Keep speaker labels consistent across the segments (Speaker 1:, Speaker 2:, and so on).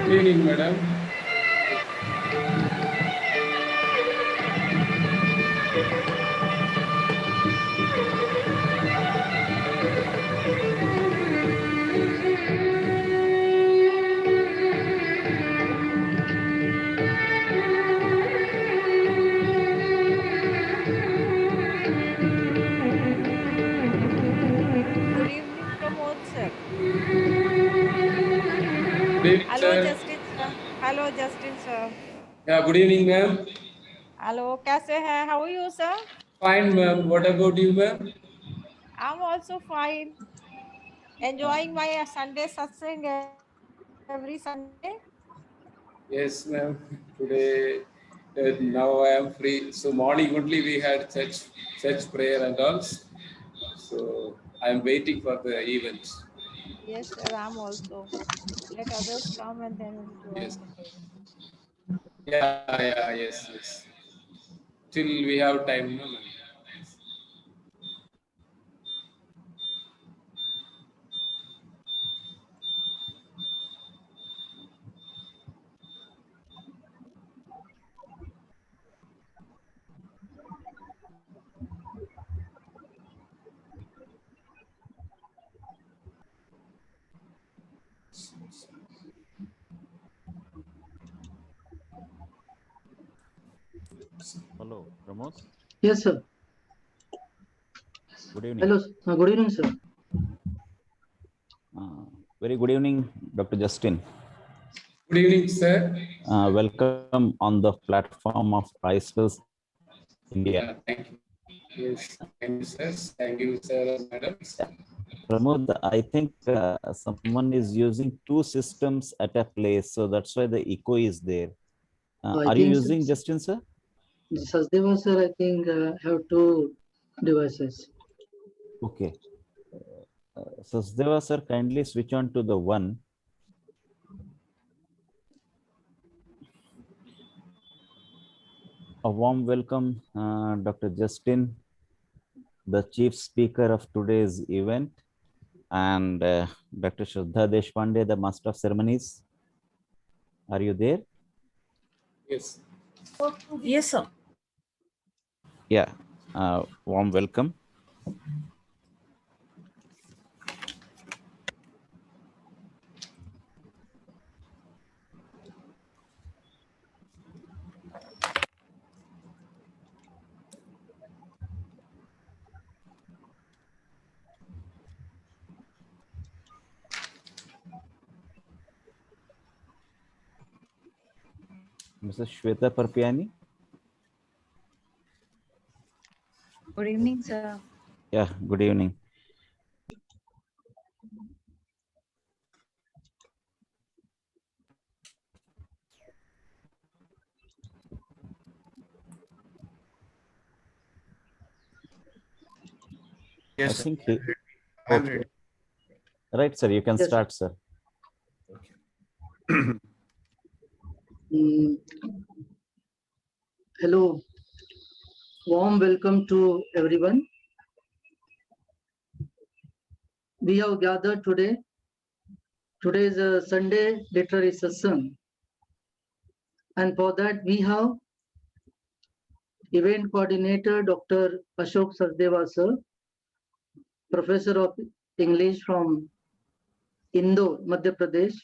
Speaker 1: Good evening, madam.
Speaker 2: Good evening, Pramod sir.
Speaker 1: Good evening,
Speaker 2: Hello,
Speaker 1: sir.
Speaker 2: Justin sir. Hello, Justin sir.
Speaker 1: Yeah, good evening, ma'am.
Speaker 2: Hello, कैसे हैं? How are you, sir?
Speaker 1: Fine, ma'am. What about you, ma'am?
Speaker 2: I'm also fine. Enjoying my Sunday satsang every Sunday.
Speaker 1: Yes, ma'am. Today, now I am free. So morning only we had church prayer and all. So I am waiting for the event.
Speaker 2: Yes, sir. I'm also. Let others come and then we'll
Speaker 1: Yes.
Speaker 2: join the prayer.
Speaker 1: Yeah, yes. Till we have time, no, ma'am.
Speaker 3: Hello, Pramod.
Speaker 4: Yes, sir.
Speaker 3: Good evening.
Speaker 4: Hello. Good evening, sir.
Speaker 3: Very good evening, Dr. Justin.
Speaker 1: Good evening, sir.
Speaker 3: Welcome on the platform of ISPELS India.
Speaker 1: Yeah, thank you. Yes, thank you, sir. Thank you, sir, madam.
Speaker 3: Pramod, I think someone is using two systems at a place, so that's why the echo is there.
Speaker 4: I
Speaker 3: Are you
Speaker 4: think
Speaker 3: using Justin, sir?
Speaker 4: Sachdeva, sir, I think have two devices.
Speaker 3: Okay. Sachdeva, sir, kindly switch on to the one. A warm welcome, Dr. Justin, the chief speaker of today's event, and Dr. Shraddha Deshpande, the master of ceremonies. Are you there?
Speaker 1: Yes.
Speaker 2: Yes, sir.
Speaker 3: Yeah, warm welcome. Mrs. Shweta Parpiani.
Speaker 2: Good evening, sir.
Speaker 3: Yeah, good evening.
Speaker 5: Yes,
Speaker 3: I think
Speaker 5: sir.
Speaker 3: he,
Speaker 5: I'm
Speaker 3: okay.
Speaker 5: ready.
Speaker 3: Right, sir, you can
Speaker 4: Yes.
Speaker 3: start, sir.
Speaker 4: Mm, hello. Warm welcome to everyone. We have gathered today. Today is a Sunday literary session. And for that, we have event coordinator, Dr. Ashok Sachdeva, sir, professor of English from Indore, Madhya Pradesh,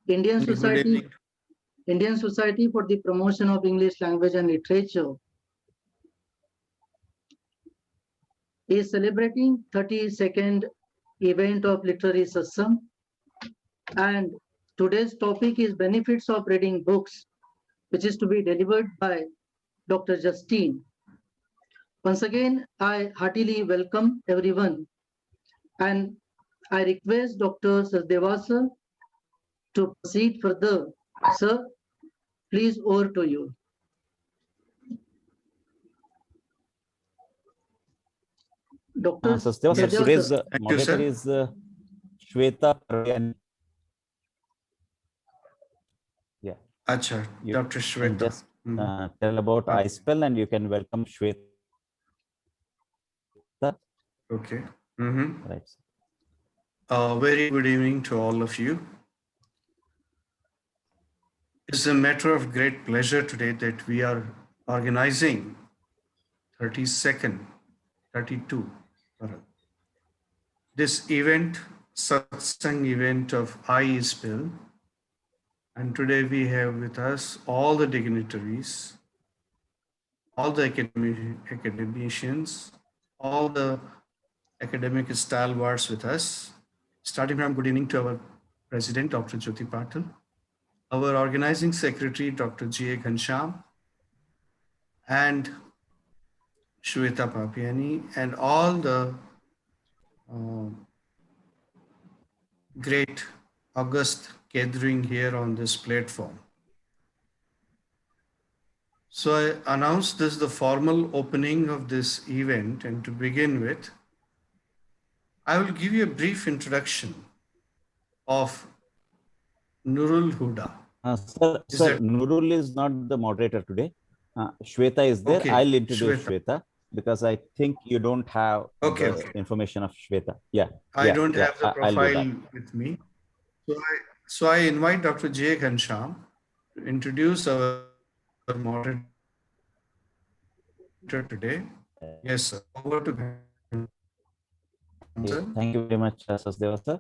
Speaker 4: Indian
Speaker 5: Good
Speaker 4: Society
Speaker 5: evening.
Speaker 4: Indian Society for the Promotion of English Language and Literature is celebrating 32nd event of literary session, and today's topic is benefits of reading books, which is to be delivered by Dr. Justine. Once again, I heartily welcome everyone, and I request Dr. Sachdeva sir to proceed further. Sir, please over to you. Dr.
Speaker 3: Sachdeva, sir,
Speaker 5: Yes.
Speaker 4: Sachdeva
Speaker 3: today's
Speaker 4: sir.
Speaker 5: Thank you,
Speaker 3: moderator
Speaker 5: sir.
Speaker 3: is Shweta Parpiani. Yeah,
Speaker 5: Acha,
Speaker 3: you
Speaker 5: Dr.
Speaker 3: can
Speaker 5: Shweta.
Speaker 3: just tell about ISPEL and you can welcome Shweta.
Speaker 5: Okay.
Speaker 3: Right.
Speaker 5: Very good evening to all of you. It's a matter of great pleasure today that we are organizing 32nd, 32, Bharat. This event, satsang event of I is Bill, and today we have with us all the dignitaries, all the academicians, all the academic stalwarts with us. Starting from good evening to our president, Dr. Jyoti Patil, our organizing secretary, Dr. G.A. Ghansham, and Shweta Papiani, and all the uh, great august gathering here on this platform. So I announce this the formal opening of this event, and to begin with, I will give you a brief introduction of Nurul Huda. Is
Speaker 3: Sir,
Speaker 5: that
Speaker 3: Nurul is not the moderator today. Shweta is there.
Speaker 5: okay?
Speaker 3: I'll introduce
Speaker 5: Shweta.
Speaker 3: Shweta because I think you don't have
Speaker 5: Okay,
Speaker 3: the
Speaker 5: okay.
Speaker 3: information of Shweta. Yeah,
Speaker 5: I don't have the
Speaker 3: I'll do
Speaker 5: profile
Speaker 3: that.
Speaker 5: with me. So I invite Dr. J. Ghansham to introduce our moderator today. Yes, sir. Over to Ghansham, sir.
Speaker 3: Thank you very much, Sasdeva sir.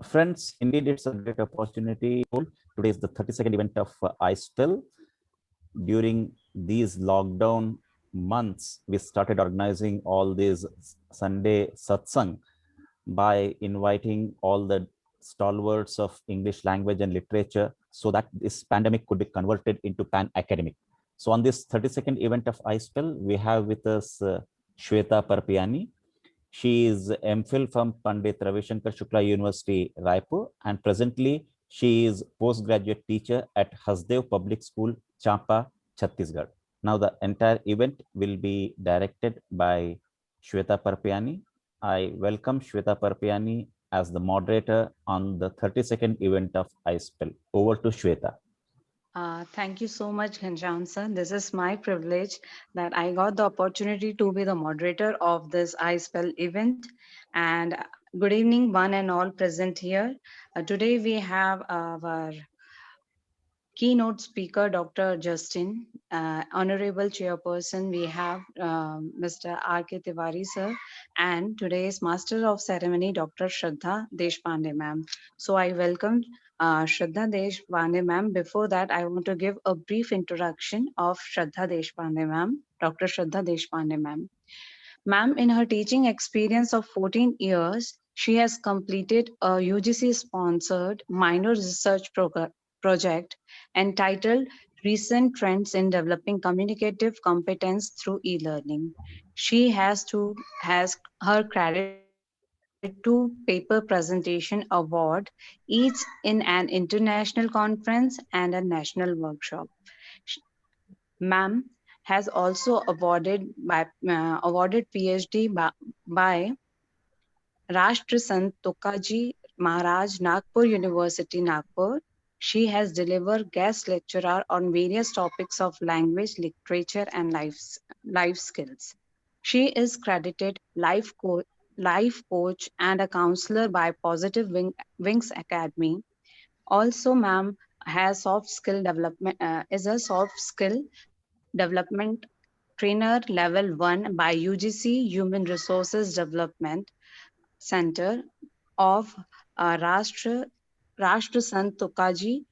Speaker 3: Friends, indeed, it's a great opportunity. Today is the 32nd event of iSpell. During these lockdown months, we started organizing all these Sunday satsang by inviting all the stalwarts of English language and literature so that this pandemic could be converted into pan-academic. So on this 32nd event of iSpell, we have with us Shweta Parpiani. She is MPhil from Pandit Ravishankar Shukla University, Raipur, and presently she is postgraduate teacher at Hasdev Public School, Champa, Chhattisgarh. Now the entire event will be directed by Shweta Parpiani. I welcome Shweta Parpiani as the moderator on the 32nd event of iSpell. Over to Shweta.
Speaker 6: Thank you so much, Ghanshyam sir. This is my privilege that I got the opportunity to be the moderator of this iSpell event. And good evening, one and all present here. Today we have our keynote speaker, Dr. Justin, honorable chairperson, we have Mr. R.K. Tiwari sir, and today's master of ceremony, Dr. Shraddha Deshpande ma'am. So I welcome Shraddha Deshpande ma'am. Before that, I want to give a brief introduction of Shraddha Deshpande ma'am, Dr. Shraddha Deshpande ma'am. Ma'am, in her teaching experience of 14 years, she has completed a UGC-sponsored minor research project entitled Recent Trends in Developing Communicative Competence Through E-Learning. She has her credit to paper presentation award, each in an international conference and a national workshop. Ma'am has also awarded PhD by Rashtra Sant Tokaji Maharaj, Nagpur University, Nagpur. She has delivered guest lecturer on various topics of language, literature, and life skills. She is credited life coach and a counselor by Wings Academy. Also, ma'am has soft skill development is a soft skill development trainer level 1 by UGC Human Resources Development Center of Rashtra Sant Tukaji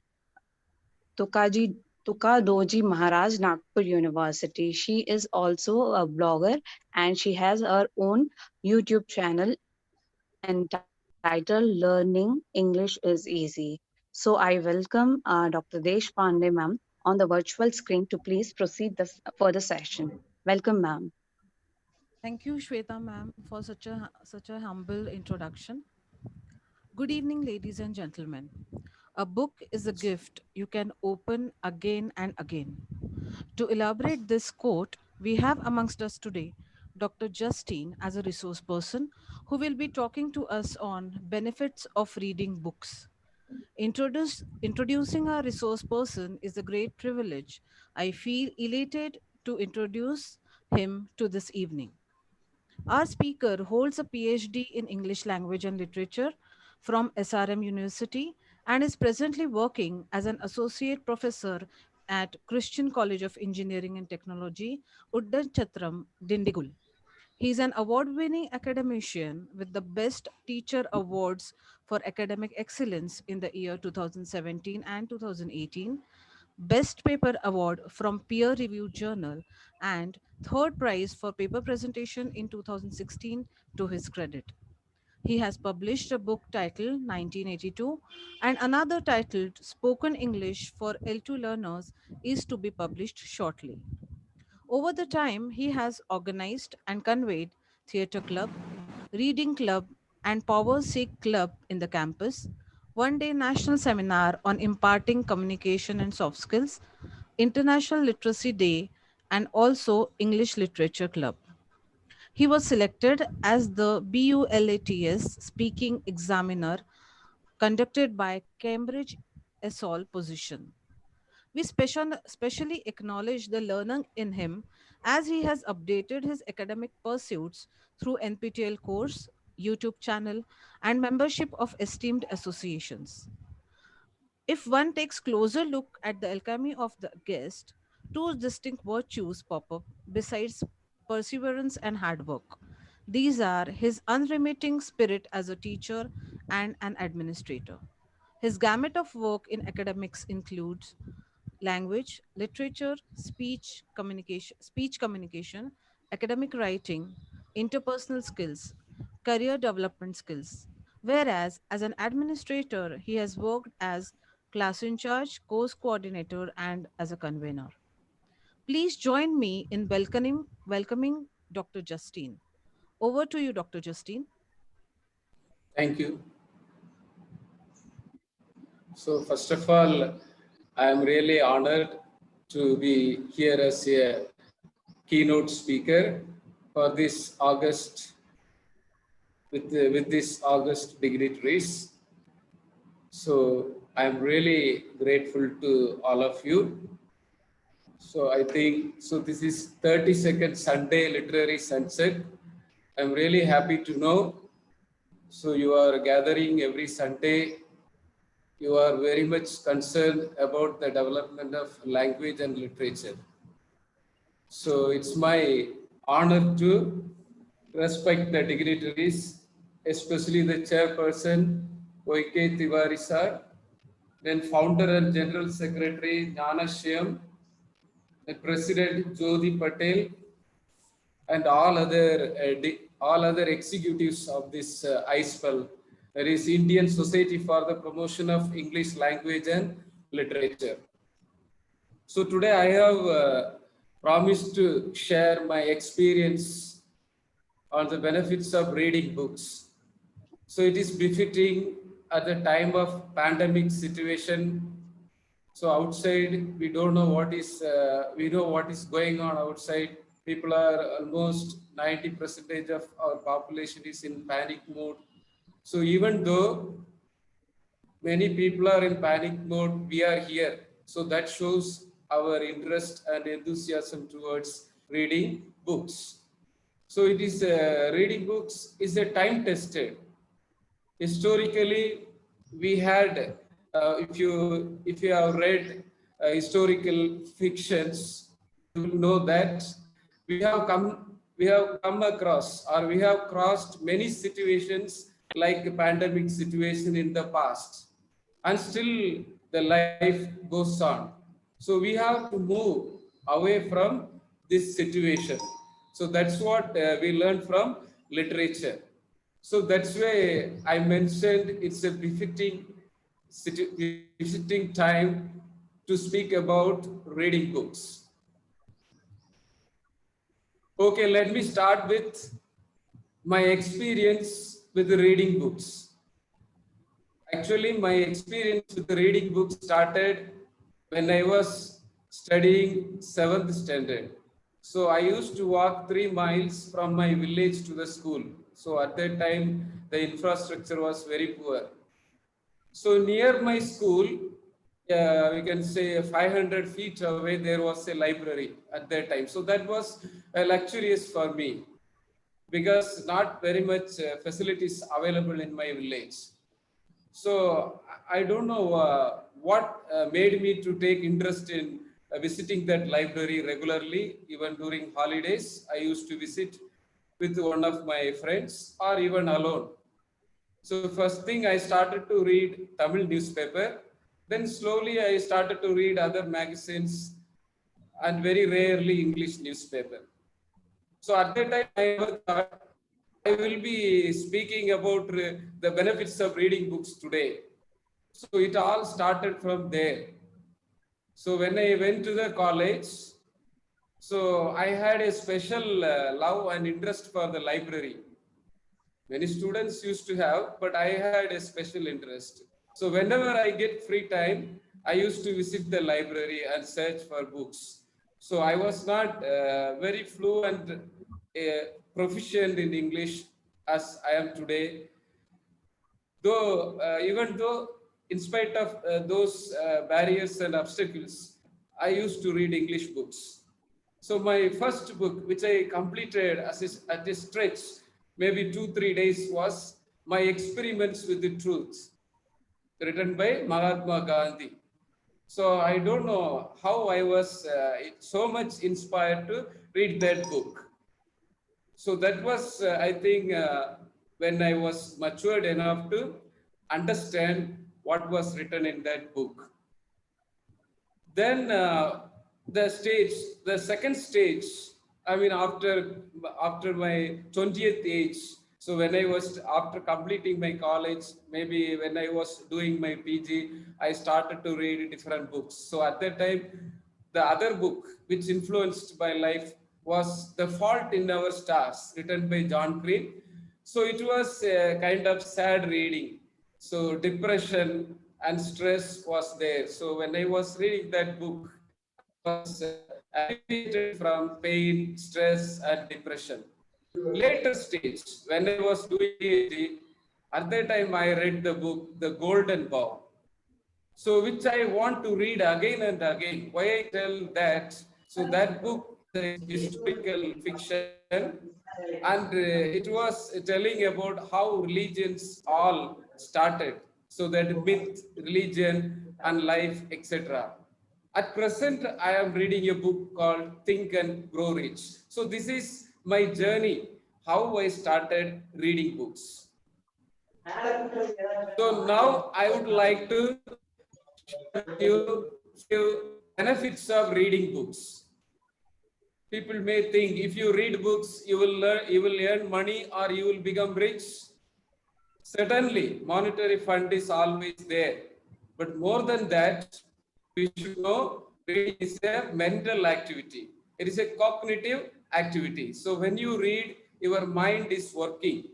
Speaker 6: Tukadoji Maharaj, Nagpur University. She is also a blogger and she has her own YouTube channel entitled Learning English is Easy. So I welcome Dr. Deshpande ma'am on the virtual screen to please proceed the further session. Welcome, ma'am.
Speaker 2: Thank you, Shweta ma'am, for such a humble introduction. Good evening, ladies and gentlemen. A book is a gift you can open again and again. To elaborate this quote, we have amongst us today Dr. Justine as a resource person who will be talking to us on benefits of reading books. Introducing our resource person is a great privilege. I feel elated to introduce him to this evening. Our speaker holds a PhD in English language and literature from SRM University and is presently working as an associate professor at Christian College of Engineering and Technology, Uddanchatram, Dindigul. He is an award winning academician with the Best Teacher Awards for Academic Excellence in the year 2017 and 2018, Best Paper Award from Peer Reviewed Journal, and third prize for paper presentation in 2016 to his credit. He has published a book titled 1982 and another titled Spoken English for L2 Learners is to be published shortly. Over the time, he has organized and conveyed theatre club, reading club, and power seek club in the campus, one day national seminar on imparting communication and soft skills, International Literacy Day, and also English Literature Club. He was selected as the BULATS speaking examiner conducted by Cambridge ESOL position. We specially acknowledge the learning in him as he has updated his academic pursuits through NPTEL course, YouTube channel, and membership of esteemed associations. If one takes closer look at the alchemy of the guest, two distinct virtues pop up besides perseverance and hard work. These are his unremitting spirit as a teacher and an administrator. His gamut of work in academics includes language, literature, speech communication, academic writing, interpersonal skills, career development skills. Whereas as an administrator, he has worked as class in charge, course coordinator, and as a convener. Please join me in welcoming Dr. Justine. Over to you, Dr. Justine.
Speaker 1: Thank you. So first of all, I am really honored to be here as a keynote speaker for this August with this August dignitaries. So I am really grateful to all of you. So I think so. This is 32nd Sunday Literary Sunset. I'm really happy to know. So you are gathering every Sunday. You are very much concerned about the development of language and literature. So it's my honor to respect the dignitaries, especially the chairperson, O.K. Tiwari sir, then founder and general secretary, Jnana Shyam, the president, Jyoti Patel, and all other executives of this ISPEL, that is Indian Society for the Promotion of English Language and Literature. So today I have promised to share my experience on the benefits of reading books. So it is befitting at the time of pandemic situation. So outside, we don't know what is, we know what is going on outside. People are almost 90% of our population is in panic mode. So even though many people are in panic mode, we are here. So that shows our interest and enthusiasm towards reading books. So it is reading books is a time tested. Historically, we had if you have read historical fictions, you will know that we have come across or we have crossed many situations like a pandemic situation in the past, and still the life goes on. So we have to move away from this situation. So that's what we learn from literature. So that's why I mentioned it's a befitting time to speak about reading books. Okay, let me start with my experience with reading books. Actually, my experience with reading books started when I was studying 7th standard. So I used to walk 3 miles from my village to the school. So at that time, the infrastructure was very poor. So near my school, we can say 500 feet away, there was a library at that time. So that was luxurious for me because not very much facilities available in my village. So I don't know what made me to take interest in visiting that library regularly. Even during holidays, I used to visit with one of my friends or even alone. So first thing I started to read Tamil newspaper. Then slowly I started to read other magazines and very rarely English newspaper. So at that time I never thought I will be speaking about the benefits of reading books today. So it all started from there. So when I went to the college, so I had a special love and interest for the library. Many students used to have, but I had a special interest. So whenever I get free time, I used to visit the library and search for books. So I was not very fluent, proficient in English as I am today. Though, even though, in spite of those barriers and obstacles, I used to read English books. So my first book, which I completed at a stretch, maybe 2-3 days, was My Experiments with the Truth, written by Mahatma Gandhi. So I don't know how I was so much inspired to read that book. So that was, I think, when I was matured enough to understand what was written in that book. Then the second stage, I mean, after my 20th age, so when I was, after completing my college, maybe when I was doing my PG, I started to read different books. So at that time, the other book which influenced my life was The Fault in Our Stars, written by John Green. So it was a kind of sad reading. So depression and stress was there. So when I was reading that book, I was alleviated from pain, stress, and depression. Later stage, when I was doing PhD, at that time I read the book The Golden Bough. So which I want to read again and again. Why I tell that? So that book is a historical fiction, and it was telling about how religions all started. So that myth, religion, and life, etc. At present, I am reading a book called Think and Grow Rich. So this is my journey, how I started reading books. So now I would like to share with you few benefits of reading books. People may think if you read books, you will earn money or you will become rich. Certainly, monetary fund is always there. But more than that, we should know reading is a mental activity. It is a cognitive activity. So when you read, your mind is working.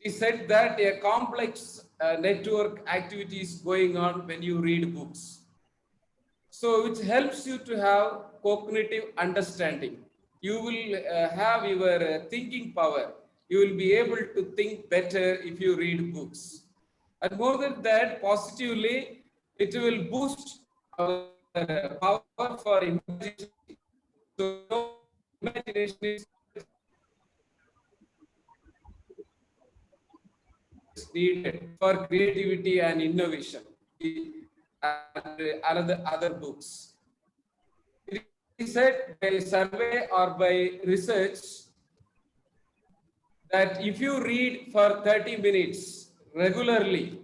Speaker 1: It is said that a complex network activity is going on when you read books. So which helps you to have cognitive understanding. You will have your thinking power. You will be able to think better if you read books. And more than that, positively, it will boost our power for imagination. So imagination is needed for creativity and innovation. And another other books. It is said by survey or by research that if you read for 30 minutes regularly,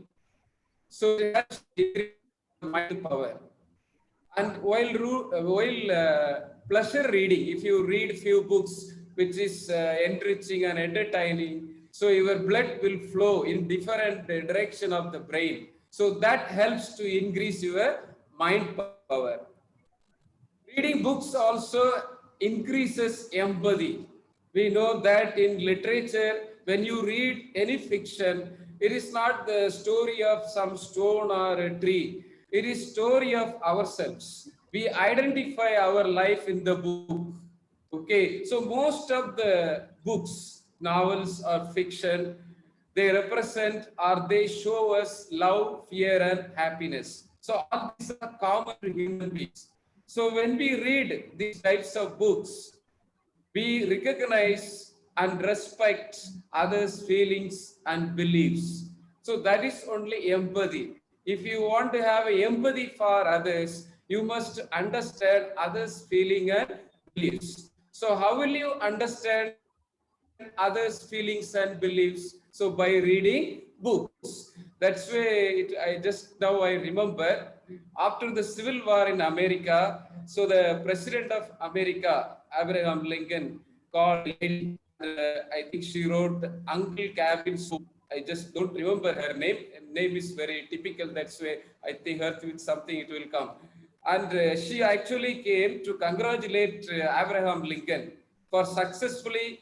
Speaker 1: so it helps increase mind power. And while pleasure reading, if you read few books which is enriching and entertaining, so your blood will flow in different direction of the brain. So that helps to increase your mind power. Reading books also increases empathy. We know that in literature, when you read any fiction, it is not the story of some stone or a tree. It is story of ourselves. We identify our life in the book. Okay, so most of the books, novels or fiction, they represent or they show us love, fear, and happiness. So all these are common to human beings. So when we read these types of books, we recognize and respect others' feelings and beliefs. So that is only empathy. If you want to have empathy for others, you must understand others' feeling and beliefs. So how will you understand others' feelings and beliefs? So by reading books. That's why I just now I remember after the Civil War in America, so the President of America, Abraham Lincoln, called a lady. I think she wrote Uncle Cabin's Soup. I just don't remember her name. Her name is very typical. That's why I think Earth with something it will come. And she actually came to congratulate Abraham Lincoln for successfully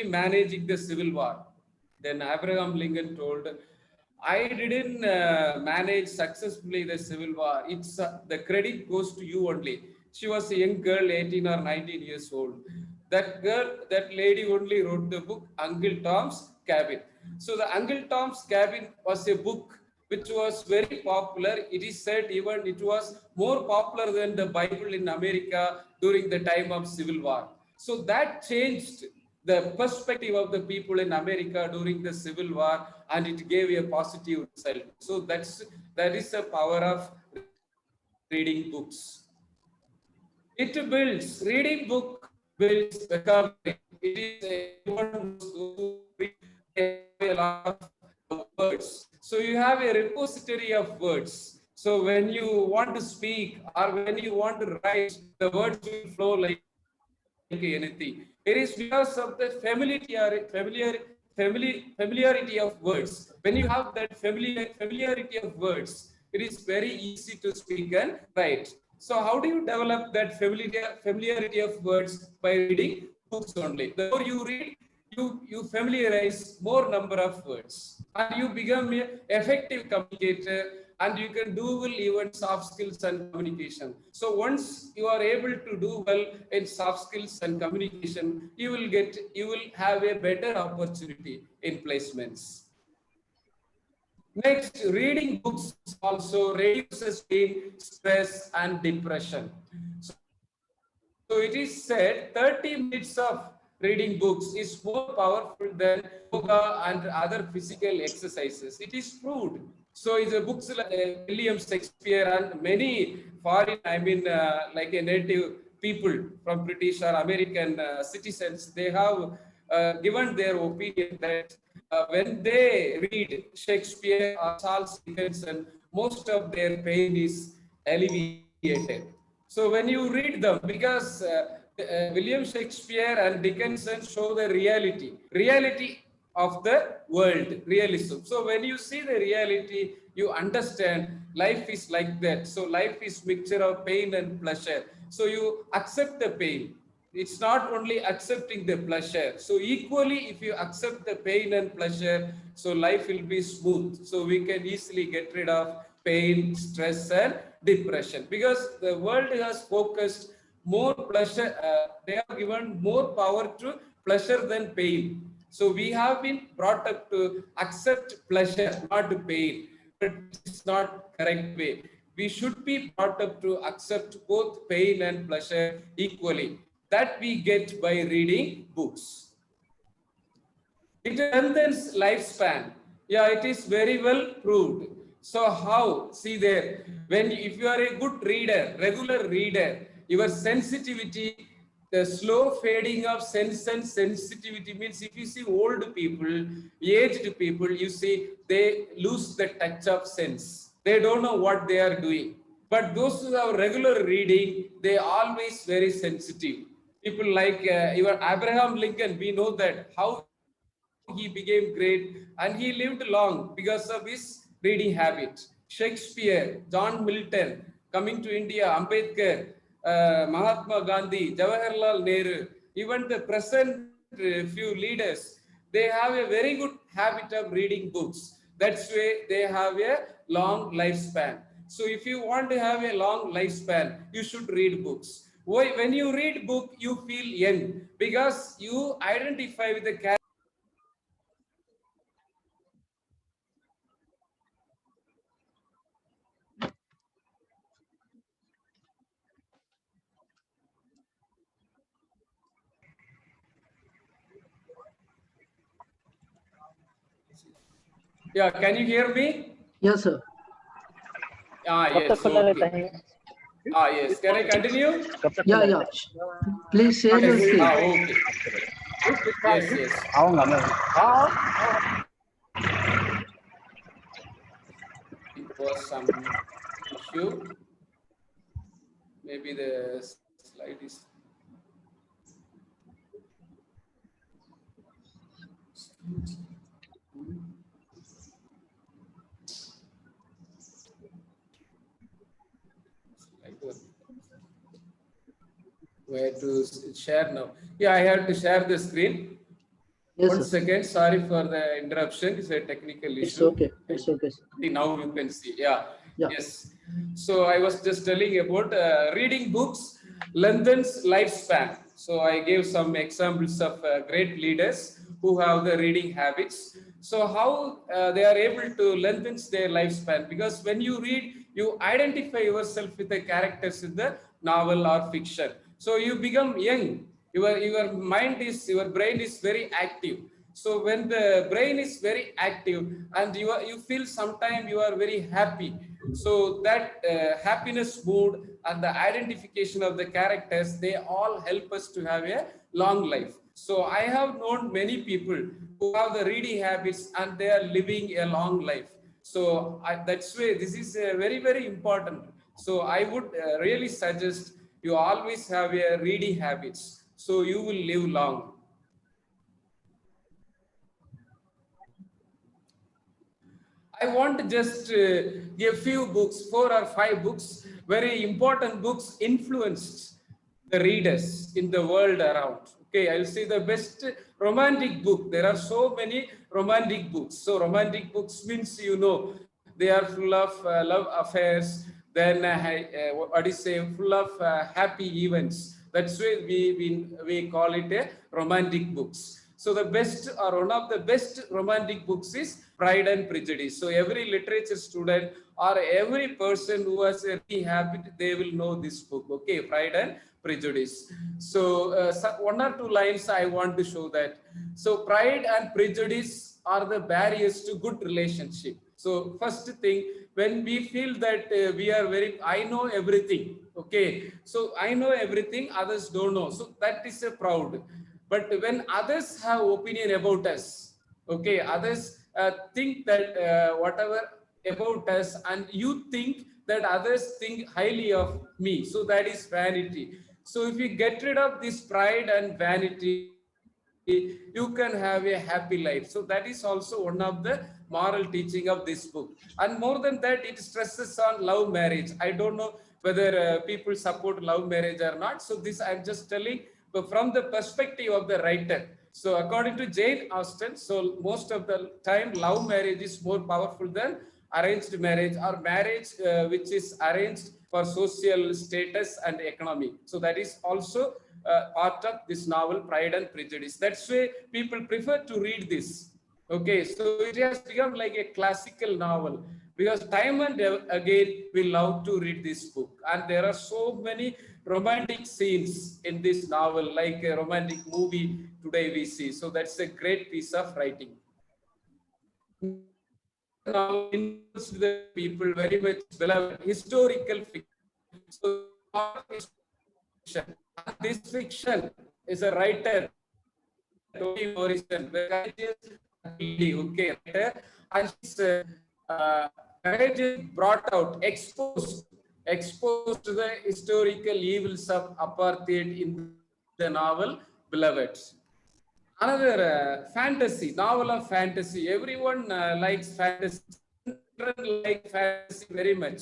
Speaker 1: managing the Civil War. Then Abraham Lincoln told, I didn't manage successfully the Civil War. It's the credit goes to you only. She was a young girl, 18 or 19 years old. That lady only wrote the book Uncle Tom's Cabin. So the Uncle Tom's Cabin was a book which was very popular. It is said even it was more popular than the Bible in America during the time of Civil War. So that changed the perspective of the people in America during the Civil War, and it gave a positive result. So that is the power of reading books. Reading book builds vocabulary. It is everyone knows those who read, they have a lot of words. So you have a repository of words. So when you want to speak or when you want to write, the words will flow like anything. It is because of the familiarity of words. When you have that familiarity of words, it is very easy to speak and write. So how do you develop that familiarity of words? By reading books only. The more you read, you familiarize more number of words, and you become an effective communicator, and you can do well even soft skills and communication. So once you are able to do well in soft skills and communication, you will have a better opportunity in placements. Next, reading books also reduces pain, stress, and depression. So it is said 30 minutes of reading books is more powerful than yoga and other physical exercises. It is proved. So is the books like William Shakespeare and many foreign, like a native people from British or American citizens, they have given their opinion that when they read Shakespeare or Charles Dickens, most of their pain is alleviated. So when you read them, because William Shakespeare and Dickinson show the reality of the world, realism. So when you see the reality, you understand life is like that. So life is mixture of pain and pleasure. So you accept the pain. It's not only accepting the pleasure. So equally, if you accept the pain and pleasure, so life will be smooth. So we can easily get rid of pain, stress, and depression, because the world has focused more pleasure. They have given more power to pleasure than pain. So we have been brought up to accept pleasure, not pain, but it is not correct way. We should be brought up to accept both pain and pleasure equally. That we get by reading books. It lengthens lifespan. Yeah, it is very well proved. So how? See there, if you are a good reader, regular reader, your sensitivity, the slow fading of sense and sensitivity means if you see old people, aged people, you see they lose the touch of sense. They don't know what they are doing. But those who have regular reading, they always very sensitive. People like even Abraham Lincoln, we know that how he became great, and he lived long because of his reading habit. Shakespeare, John Milton, coming to India, Ambedkar, Mahatma Gandhi, Jawaharlal Nehru, even the present few leaders, they have a very good habit of reading books. That's why they have a long lifespan. So if you want to have a long lifespan, you should read books. When you read book, you feel young because you identify with the character. Yeah, can you hear me?
Speaker 4: Yes, sir.
Speaker 1: Yes, okay. Yes, can I continue?
Speaker 4: Yeah, yeah. Please share your
Speaker 1: Yes,
Speaker 4: screen.
Speaker 1: okay. Yes, yes. It was some issue. Maybe the slide is. Where to share now? Yeah, I have to share the screen.
Speaker 4: Yes,
Speaker 1: One
Speaker 4: sir.
Speaker 1: second. Sorry for the interruption. It's a technical
Speaker 4: It's
Speaker 1: issue.
Speaker 4: okay. It's okay, sir.
Speaker 1: Now you can see. Yeah.
Speaker 4: Yeah.
Speaker 1: Yes. So I was just telling about reading books lengthens lifespan. So I gave some examples of great leaders who have the reading habits. So how they are able to lengthen their lifespan, because when you read, you identify yourself with the characters in the novel or fiction. So you become young. Your mind is, your brain is very active. So when the brain is very active and you feel sometime you are very happy, so that happiness mood and the identification of the characters, they all help us to have a long life. So I have known many people who have the reading habits and they are living a long life. So that's why this is very important. So I would really suggest you always have a reading habits, so you will live long. I want to just give few books, 4 or 5 books, very important books influenced the readers in the world around. Okay, I'll say the best romantic book. There are so many romantic books. So romantic books means, they are full of love affairs, then what is say, full of happy events. That's why we call it a romantic books. So the best, or one of the best romantic books is Pride and Prejudice. So every literature student or every person who has a reading habit, they will know this book. Okay, Pride and Prejudice. So 1 or 2 lines I want to show that. So Pride and Prejudice are the barriers to good relationship. So first thing, when we feel that we are I know everything. Okay, so I know everything, others don't know. So that is a proud. But when others have opinion about us, okay, others think that whatever about us, and you think that others think highly of me, so that is vanity. So if you get rid of this pride and vanity, you can have a happy life. So that is also one of the moral teaching of this book. And more than that, it stresses on love marriage. I don't know whether people support love marriage or not. So this I'm just telling, but from the perspective of the writer. So according to Jane Austen, so most of the time love marriage is more powerful than arranged marriage, or marriage which is arranged for social status and economy. So that is also part of this novel, Pride and Prejudice. That's why people prefer to read this. Okay, so it has become like a classical novel, because time and again we love to read this book, and there are so many romantic scenes in this novel, like a romantic movie today we see. So that's a great piece of writing. Now influenced the people very much beloved historical fiction. So fiction. And this fiction is a writer, Toni Morrison, the courageous lady, okay, writer, and she's courageous brought out, exposed to the historical evils of apartheid in the novel Beloved. Another fantasy, novel of fantasy. Everyone likes fantasy. Children like fantasy very much.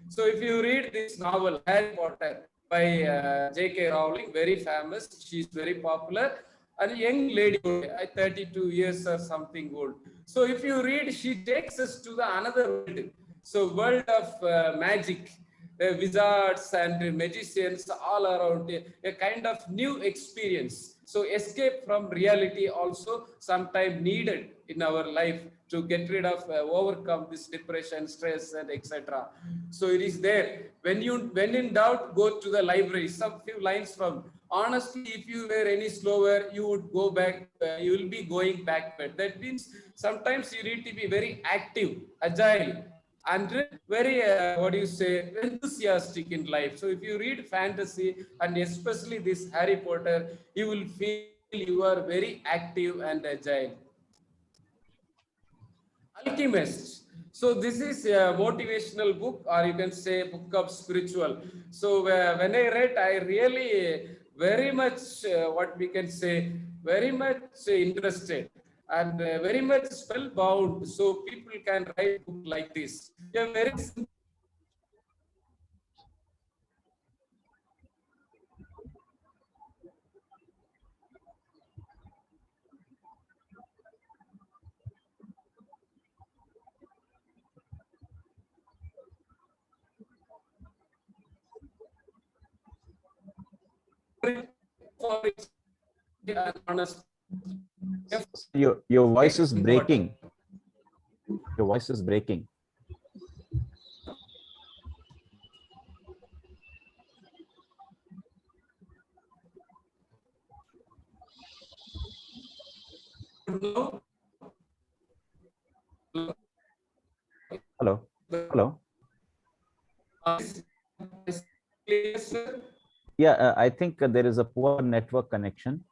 Speaker 1: So if you read this novel, Harry Potter, by J.K. Rowling, very famous. She's very popular. And a young lady, 32 years or something old. So if you read, she takes us to the another world. So world of magic, wizards and magicians all around, a kind of new experience. So escape from reality also sometimes needed in our life to get rid of, overcome this depression, stress, and etc. So it is there. When in doubt, go to the library. Some few lines from honestly, if you were any slower, you would go back, you will be going backward. That means sometimes you need to be very active, agile, and very what do you say, enthusiastic in life. So if you read fantasy, and especially this Harry Potter, you will feel you are very active and agile. Alchemist. So this is a motivational book, or you can say book of spiritual. So when I read, I really very much what we can say, very much interested and very much spellbound. So people can write book like this. A very simple for its honest.
Speaker 3: Your voice is breaking.
Speaker 1: Important.
Speaker 3: Your voice is breaking.
Speaker 1: No.
Speaker 3: Hello. Hello. Yeah, I think there is a poor network connection.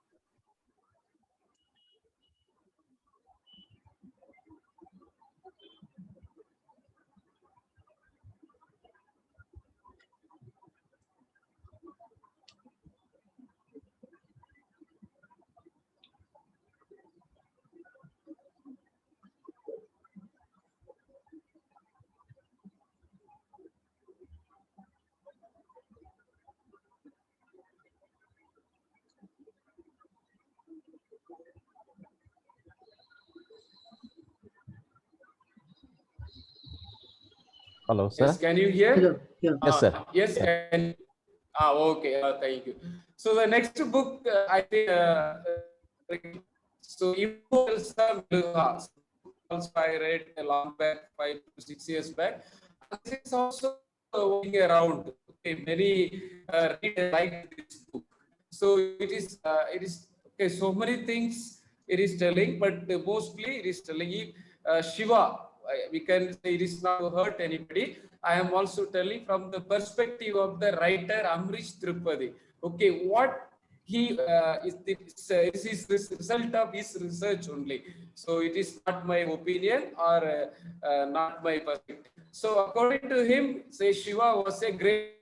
Speaker 3: Hello, sir.
Speaker 1: Yes, can you hear?
Speaker 4: Hello. Yeah.
Speaker 3: Yes, sir.
Speaker 1: Yes,
Speaker 3: Sir.
Speaker 1: can. Okay. Thank you. So the next book, I think, so Immortals of Meluha. Also, I read a long back, 5 to 6 years back. And this is also going around. Okay, many readers like this book. So it is okay. So many things it is telling, but mostly it is telling you Shiva. We can say it is not to hurt anybody. I am also telling from the perspective of the writer Amrish Tripathi. Okay, what he is his result of his research only. So it is not my opinion or not my perspective. So according to him, say Shiva was a great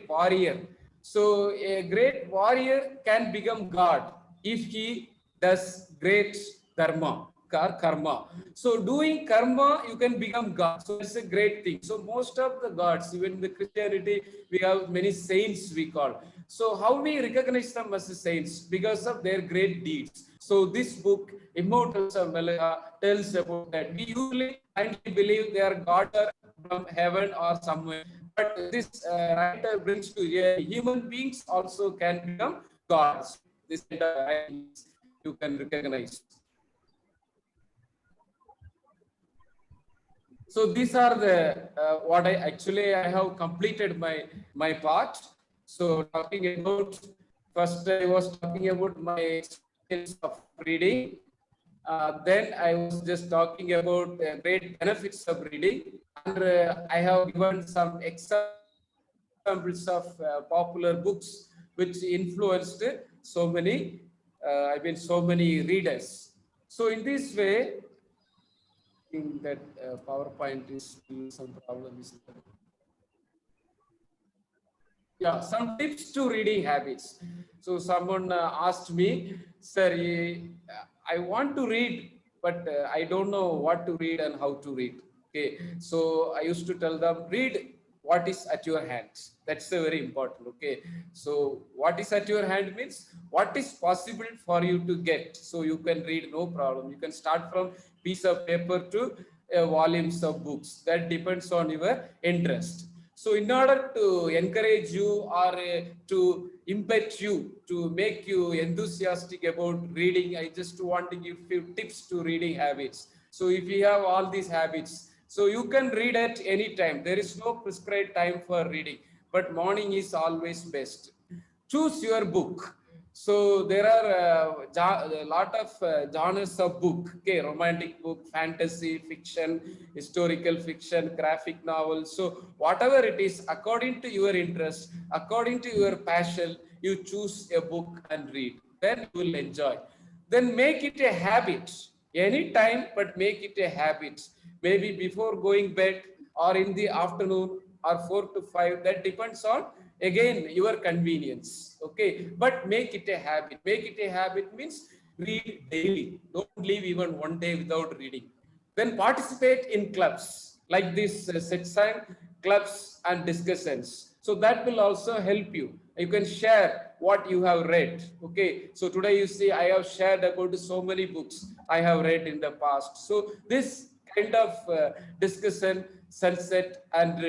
Speaker 1: warrior. So a great warrior can become God if he does great dharma or karma. So doing karma, you can become God. So it's a great thing. So most of the gods, even in the Christianity, we have many saints we call. So how we recognize them as saints? Because of their great deeds. So this book, Immortals of Meluha, tells about that. We usually blindly believe they are God or from heaven or somewhere. But this writer brings to human beings also can become gods. This kind of writings you can recognize. So these are the what I have completed my part. So talking about, first I was talking about my experience of reading. Then I was just talking about great benefits of reading, and I have given some examples of popular books which influenced so many, so many readers. So in this way, I think that PowerPoint is still some problem. Is there? Yeah, some tips to reading habits. So someone asked me, sir, I want to read, but I don't know what to read and how to read. Okay, so I used to tell them, read what is at your hands. That's very important. Okay, so what is at your hand means what is possible for you to get. So you can read, no problem. You can start from piece of paper to volumes of books. That depends on your interest. So in order to encourage you or to impact you, to make you enthusiastic about reading, I just want to give few tips to reading habits. So if you have all these habits, so you can read at any time. There is no prescribed time for reading, but morning is always best. choose your book. So there are a lot of genres of book. Okay, romantic book, fantasy, fiction, historical fiction, graphic novels. So whatever it is, according to your interest, according to your passion, you choose a book and read. Then you will enjoy. Then make it a habit. Any time, but make it a habit. Maybe before going bed or in the afternoon or 4 to 5. That depends on again your convenience. Okay, but make it a habit. Make it a habit means read daily. Don't leave even one day without reading. Then participate in clubs like this satsang clubs and discussions. So that will also help you. You can share what you have read. Okay. So today you see I have shared about so many books I have read in the past. So this kind of discussion, sunset, and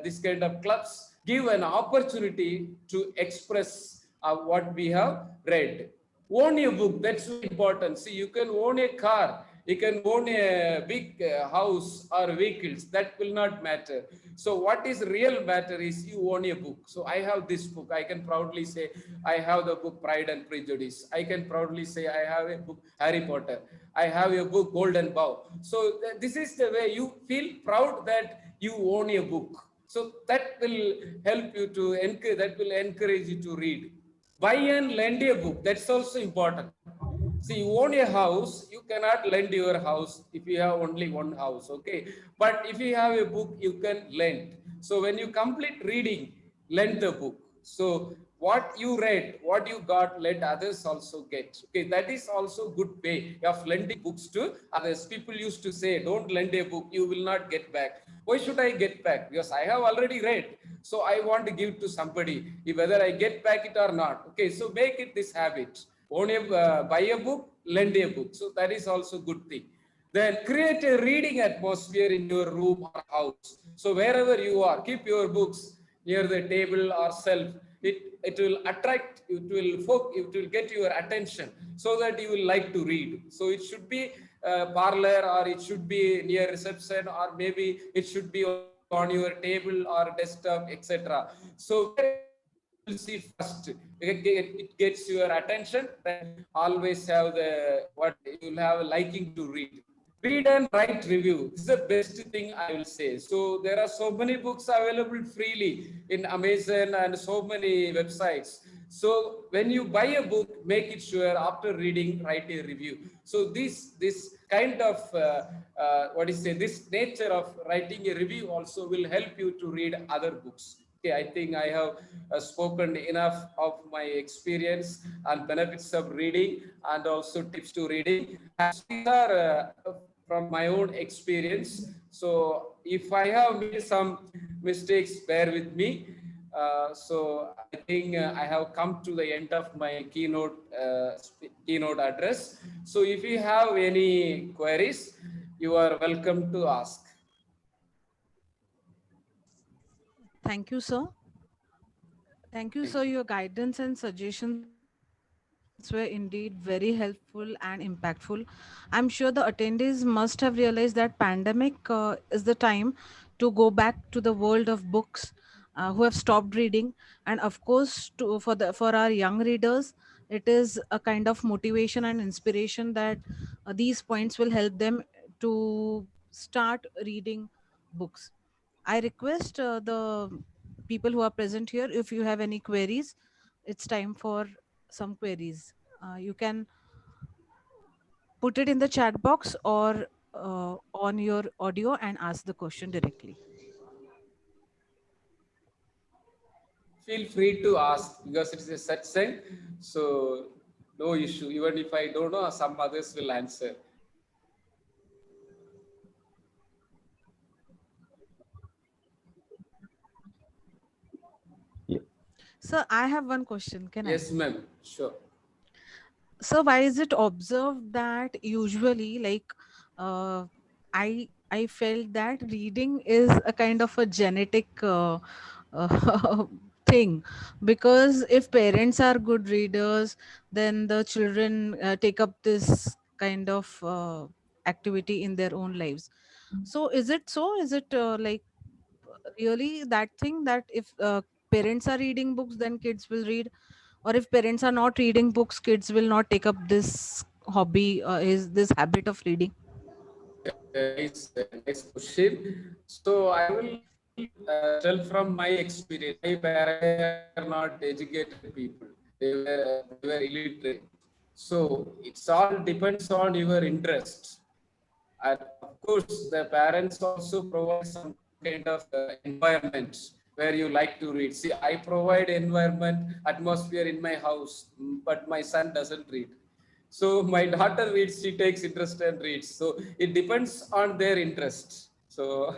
Speaker 1: this kind of clubs give an opportunity to express what we have read. Own a book, that's very important. See, you can own a car, you can own a big house or vehicles, that will not matter. So what is real matter is you own a book. So I have this book, I can proudly say I have the book Pride and Prejudice. I can proudly say I have a book Harry Potter. I have a book Golden Bough. So this is the way you feel proud that you own a book. So that will help you to encourage, that will encourage you to read. Buy and lend a book, that's also important. See, you own a house, you cannot lend your house if you have only one house. Okay, but if you have a book you can lend. So when you complete reading, lend the book. So what you read, what you got, let others also get. Okay, that is also good way of lending books to others. People used to say, don't lend a book, you will not get back. Why should I get back? Because I have already read, so I want to give to somebody, whether I get back it or not. Okay, so make it this habit. Own a buy a book, lend a book. So that is also good thing. Then create a reading atmosphere in your room or house. So wherever you are, keep your books near the table or shelf. It will attract, it will get your attention so that you will like to read. So it should be parlor, or it should be near reception, or maybe it should be on your table or desktop, etc. So wherever you are, you will see first. It gets your attention. Then always have the what you will have liking to read. Read and write review. This is the best thing I will say. So there are so many books available freely in Amazon and so many websites. So when you buy a book, make it sure after reading, write a review. So this kind of what is say, this nature of writing a review also will help you to read other books. Okay, I think I have spoken enough of my experience and benefits of reading and also tips to reading. So these are from my own experience. So if I have made some mistakes, bear with me. So I think I have come to the end of my keynote address. So if you have any queries, you are welcome to ask.
Speaker 2: Thank you, sir. Thank you,
Speaker 1: Thank
Speaker 2: sir.
Speaker 1: you.
Speaker 2: Your guidance and suggestions were indeed very helpful and impactful. I'm sure the attendees must have realized that pandemic is the time to go back to the world of books, who have stopped reading, and of course, for our young readers, it is a kind of motivation and inspiration that these points will help them to start reading books. I request the people who are present here, if you have any queries, it's time for some queries. You can put it in the chat box or on your audio and ask the question directly.
Speaker 1: Feel free to ask because it's a satsang. So no issue. Even if I don't know, some others will answer.
Speaker 3: Yeah.
Speaker 2: So I have one question. Can I?
Speaker 1: Yes, ma'am. Sure.
Speaker 2: So why is it observed that usually, like, uh, I felt that reading is a kind of a genetic thing, because if parents are good readers, then the children take up this kind of activity in their own lives. So is it so? Is it really that thing that if parents are reading books, then kids will read? Or if parents are not reading books, kids will not take up this hobby, is this habit of reading?
Speaker 1: Nice question. So I will tell from my experience. My parents were not educated people. They were illiterate. So it's all depends on your interest. And of course, the parents also provide some kind of environment where you like to read. See, I provide environment, atmosphere in my house, but my son doesn't read. So my daughter reads, she takes interest and reads. So it depends on their interest. So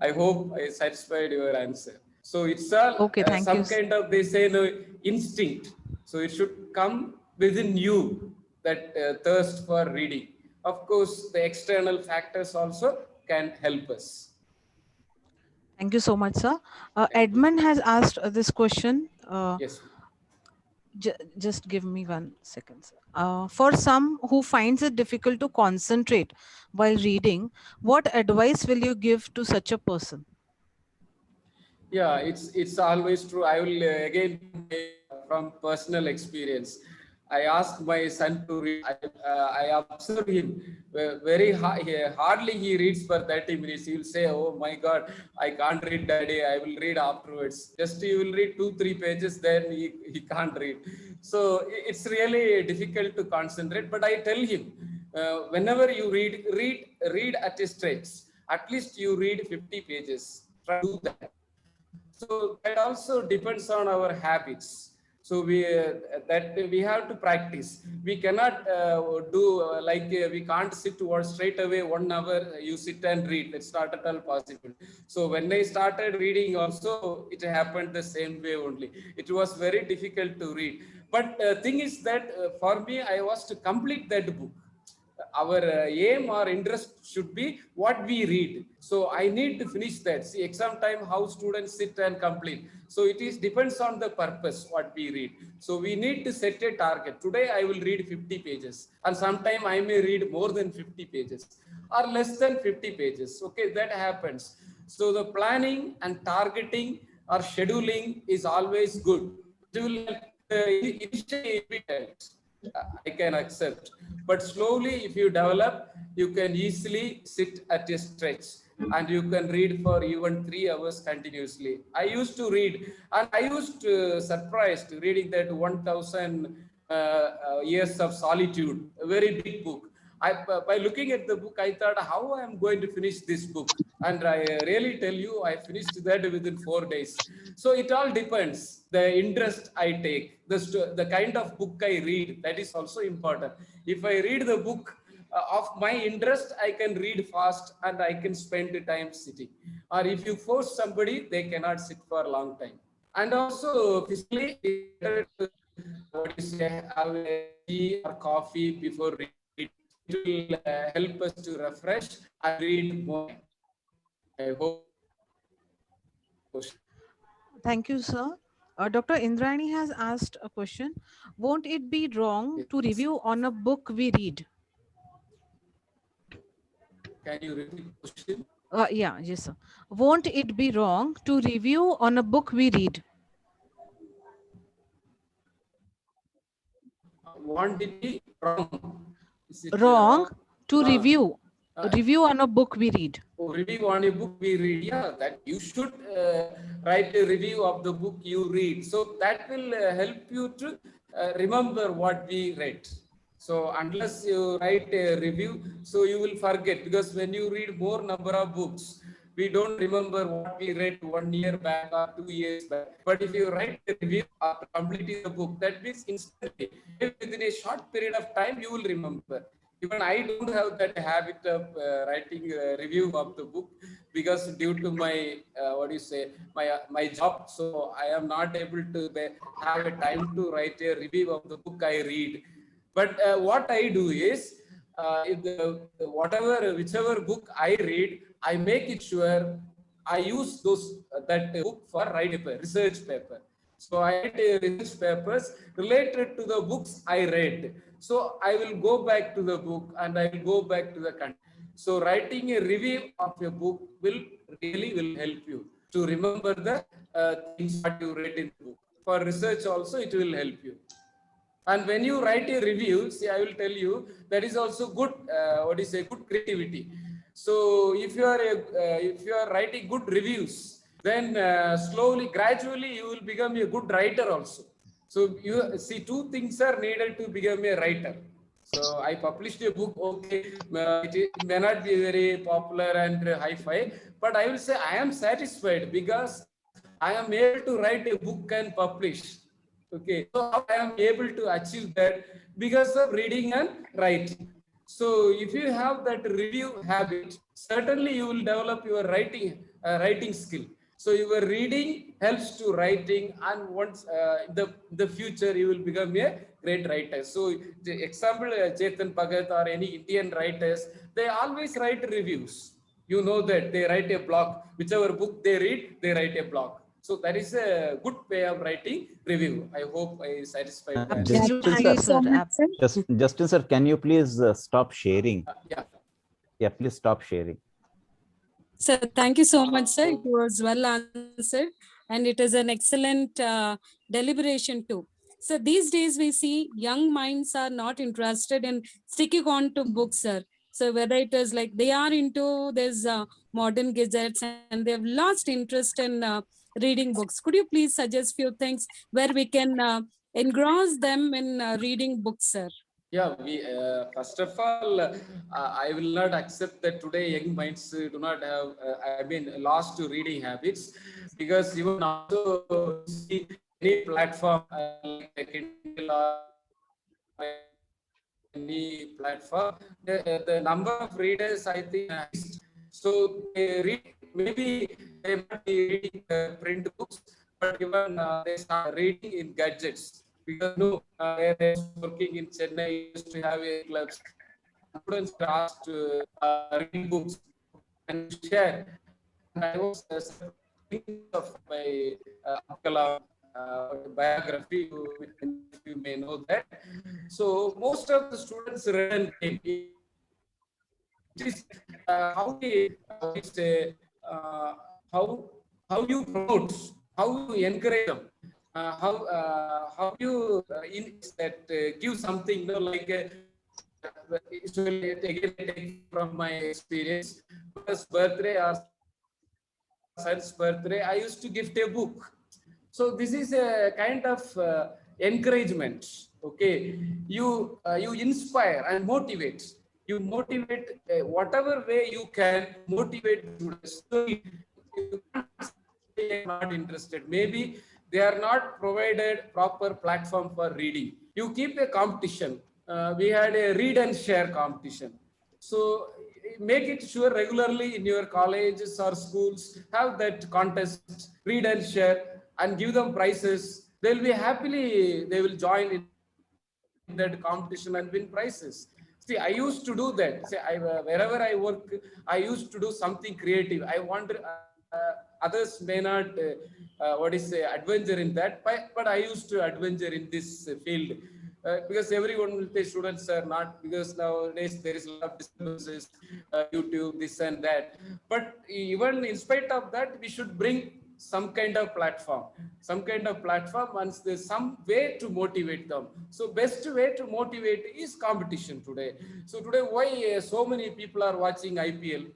Speaker 1: I hope I satisfied your answer. So it's all
Speaker 2: Okay, thank you.
Speaker 1: some kind of, they say, no, instinct. So it should come within you, that thirst for reading. Of course, the external factors also can help us.
Speaker 2: Thank you so much, sir.
Speaker 1: Thank you.
Speaker 2: Edmund has asked this question.
Speaker 1: Yes.
Speaker 2: Just give me 1 second, sir. For some who finds it difficult to concentrate while reading, what advice will you give to such a person?
Speaker 1: Yeah, it's always true. I will again from personal experience. I asked my son to read. I observe him very hardly he reads for 30 minutes. He will say, "Oh my God, I can't read, Daddy. I will read afterwards." Just he will read 2-3 pages, then he can't read. So it's really difficult to concentrate. But I tell him, whenever you read at a stretch. At least you read 50 pages. Try to do that. So that also depends on our habits. So that we have to practice. We cannot do we can't sit or straight away 1 hour you sit and read. That's not at all possible. So when I started reading also, it happened the same way only. It was very difficult to read. But thing is that for me, I was to complete that book. Our aim or interest should be what we read. So I need to finish that. See, exam time, how students sit and complete. So it is depends on the purpose what we read. So we need to set a target. Today I will read 50 pages, and sometime I may read more than 50 pages or less than 50 pages. Okay, that happens. So the planning and targeting or scheduling is always good. It will help. Initially it will help. I can accept. But slowly, if you develop, you can easily sit at a stretch and you can read for even 3 hours continuously. I used to read, and I used to surprised reading that 1000 Years of Solitude, a very big book. By looking at the book, I thought, how I am going to finish this book? And I really tell you, I finished that within 4 days. So it all depends. The interest I take, the kind of book I read, that is also important. If I read the book of my interest, I can read fast and I can spend the time sitting. Or if you force somebody, they cannot sit for a long time. And also physically, it's better to, what you say, have a tea or coffee before reading. It will help us to refresh and read more. I hope.
Speaker 2: Thank you, sir. Dr. Indrani has asked a question. Won't it be wrong to
Speaker 1: Yes.
Speaker 2: review on a book we read?
Speaker 1: Can you repeat the question?
Speaker 2: Yeah, yes, sir. Won't it be wrong to review on a book we read?
Speaker 1: Won't it be wrong? Is it
Speaker 2: Wrong
Speaker 1: wrong?
Speaker 2: to review
Speaker 1: Uh,
Speaker 2: review on a book we read.
Speaker 1: Review on a book we read. Yeah, that you should write a review of the book you read. So that will help you to remember what we read. So unless you write a review, so you will forget, because when you read more number of books, we don't remember what we read 1 year back or 2 years back. But if you write a review after completing the book, that means instantly, within a short period of time, you will remember. Even I don't have that habit of writing a review of the book, because due to my what do you say, my job, so I am not able to have a time to write a review of the book I read. But what I do is, if whatever whichever book I read, I make it sure I use that book for write paper, research paper. So I write research papers related to the books I read. So I will go back to the book and I will go back to the content. So writing a review of a book will help you to remember the things what you read in the book. for research also it will help you. And when you write a review, see, I will tell you that is also good. Good creativity. So if you are writing good reviews, then slowly, gradually, you will become a good writer also. So you see, two things are needed to become a writer. So I published a book. Okay, it may not be very popular and high-fi, but I will say I am satisfied because I am able to write a book and publish. Okay, so how I am able to achieve that? Because of reading and writing. So if you have that review habit, certainly you will develop your writing skill. So your reading helps to writing, and once the future you will become a great writer. So the example, Chetan Bhagat or any Indian writers, they always write reviews. You know that they write a blog. Whichever book they read, they write a blog. So that is a good way of writing review. I hope I satisfied that.
Speaker 3: Justin
Speaker 2: Absolutely,
Speaker 3: sir,
Speaker 2: sir.
Speaker 3: Justin sir, can you please stop sharing?
Speaker 1: Yeah.
Speaker 3: Yeah, please stop sharing.
Speaker 7: Sir, thank you so much, sir. It was well answered, and it is an excellent deliberation too. So these days we see young minds are not interested in sticking on to books, sir. So whether it is like they are into this modern gadgets and they have lost interest in reading books. Could you please suggest few things where we can engross them in reading books, sir?
Speaker 1: Yeah, we first of all, I will not accept that today young minds do not have, lost to reading habits, because even also you see any platform like a Kindle or any platform, the number of readers I think increased. So they read, maybe they might be reading print books, but even they start reading in gadgets. Because where I was working in Chennai, used to have a clubs. Students are asked to read books and share. And I was of my Abdul Kalam biography, if you may know that. So most of the students read and came. It is how we say how you promote, how you encourage them, how you that give something, like usually again I take from my experience. First birthday or son's birthday, I used to gift a book. So this is a kind of encouragement. Okay, you inspire and motivate. You motivate whatever way you can motivate students. So you can't say they are not interested. Maybe they are not provided proper platform for reading. You keep a competition. We had a read and share competition. So make it sure regularly in your colleges or schools, have that contest, read and share, and give them prizes. They'll be happily, they will join in that competition and win prizes. See, I used to do that. See, wherever I work, I used to do something creative. I want others may not adventure in that, but I used to adventure in this field. Because everyone will say students are not, because nowadays there is a lot of disturbances, YouTube, this and that. But even in spite of that, we should bring some kind of platform, once there's some way to motivate them. So best way to motivate is competition today. So today, why so many people are watching IPL?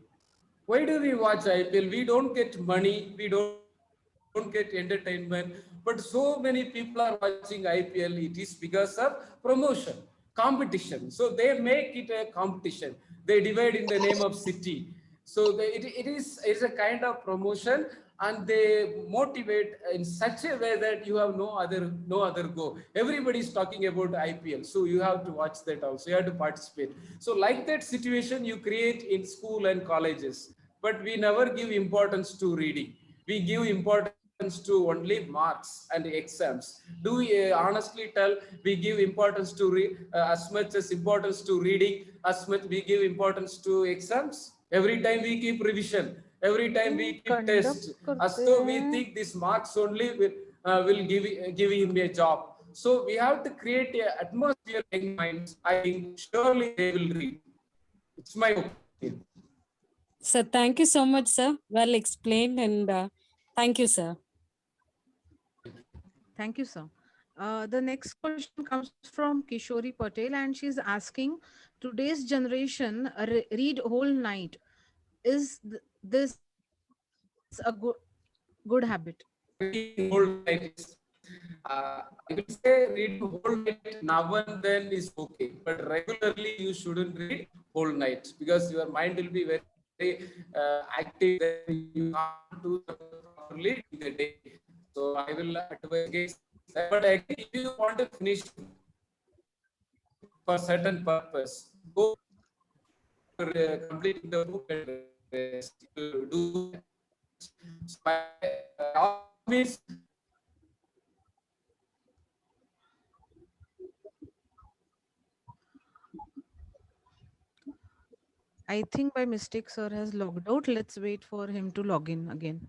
Speaker 1: Why do we watch IPL? We don't get money, we don't get entertainment, but so many people are watching IPL. It is because of promotion, competition. So they make it a competition. They divide in the name of city. So it's a kind of promotion, and they motivate in such a way that you have no other go. Everybody is talking about IPL, so you have to watch that also. You have to participate. So like that situation you create in school and colleges, but we never give importance to reading. We give importance to only marks and exams. Do we honestly tell we give importance to as much as importance to reading, as much we give importance to exams? Every time we keep revision, every time we keep test, as though we think this marks only will give him a job. So we have to create a atmosphere in minds. I think surely they will read. It's my opinion.
Speaker 7: Sir, thank you so much, sir. Well explained, and thank you, sir.
Speaker 2: Thank you, sir. The next question comes from Kishori Patel, and she's asking, today's generation read whole night. Is this a good habit?
Speaker 1: Reading whole night is, I will say reading whole night now and then is okay, but regularly you shouldn't read whole night because your mind will be very active. Then you can't do the properly during the day. So I will advise against that. But again, if you want to finish for certain purpose, go completing the book and rest. You do that. So I always
Speaker 2: I think by mistake, sir has logged out. Let's wait for him to log in again.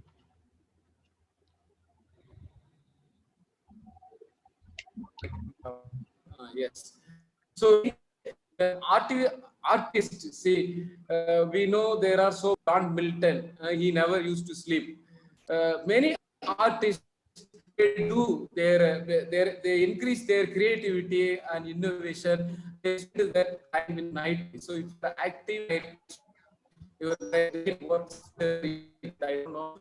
Speaker 1: yes. So artists, see, we know there are so John Milton. He never used to sleep. Many artists they do they increase their creativity and innovation. They spend that time in night. So if you're active, your brain works. I don't know.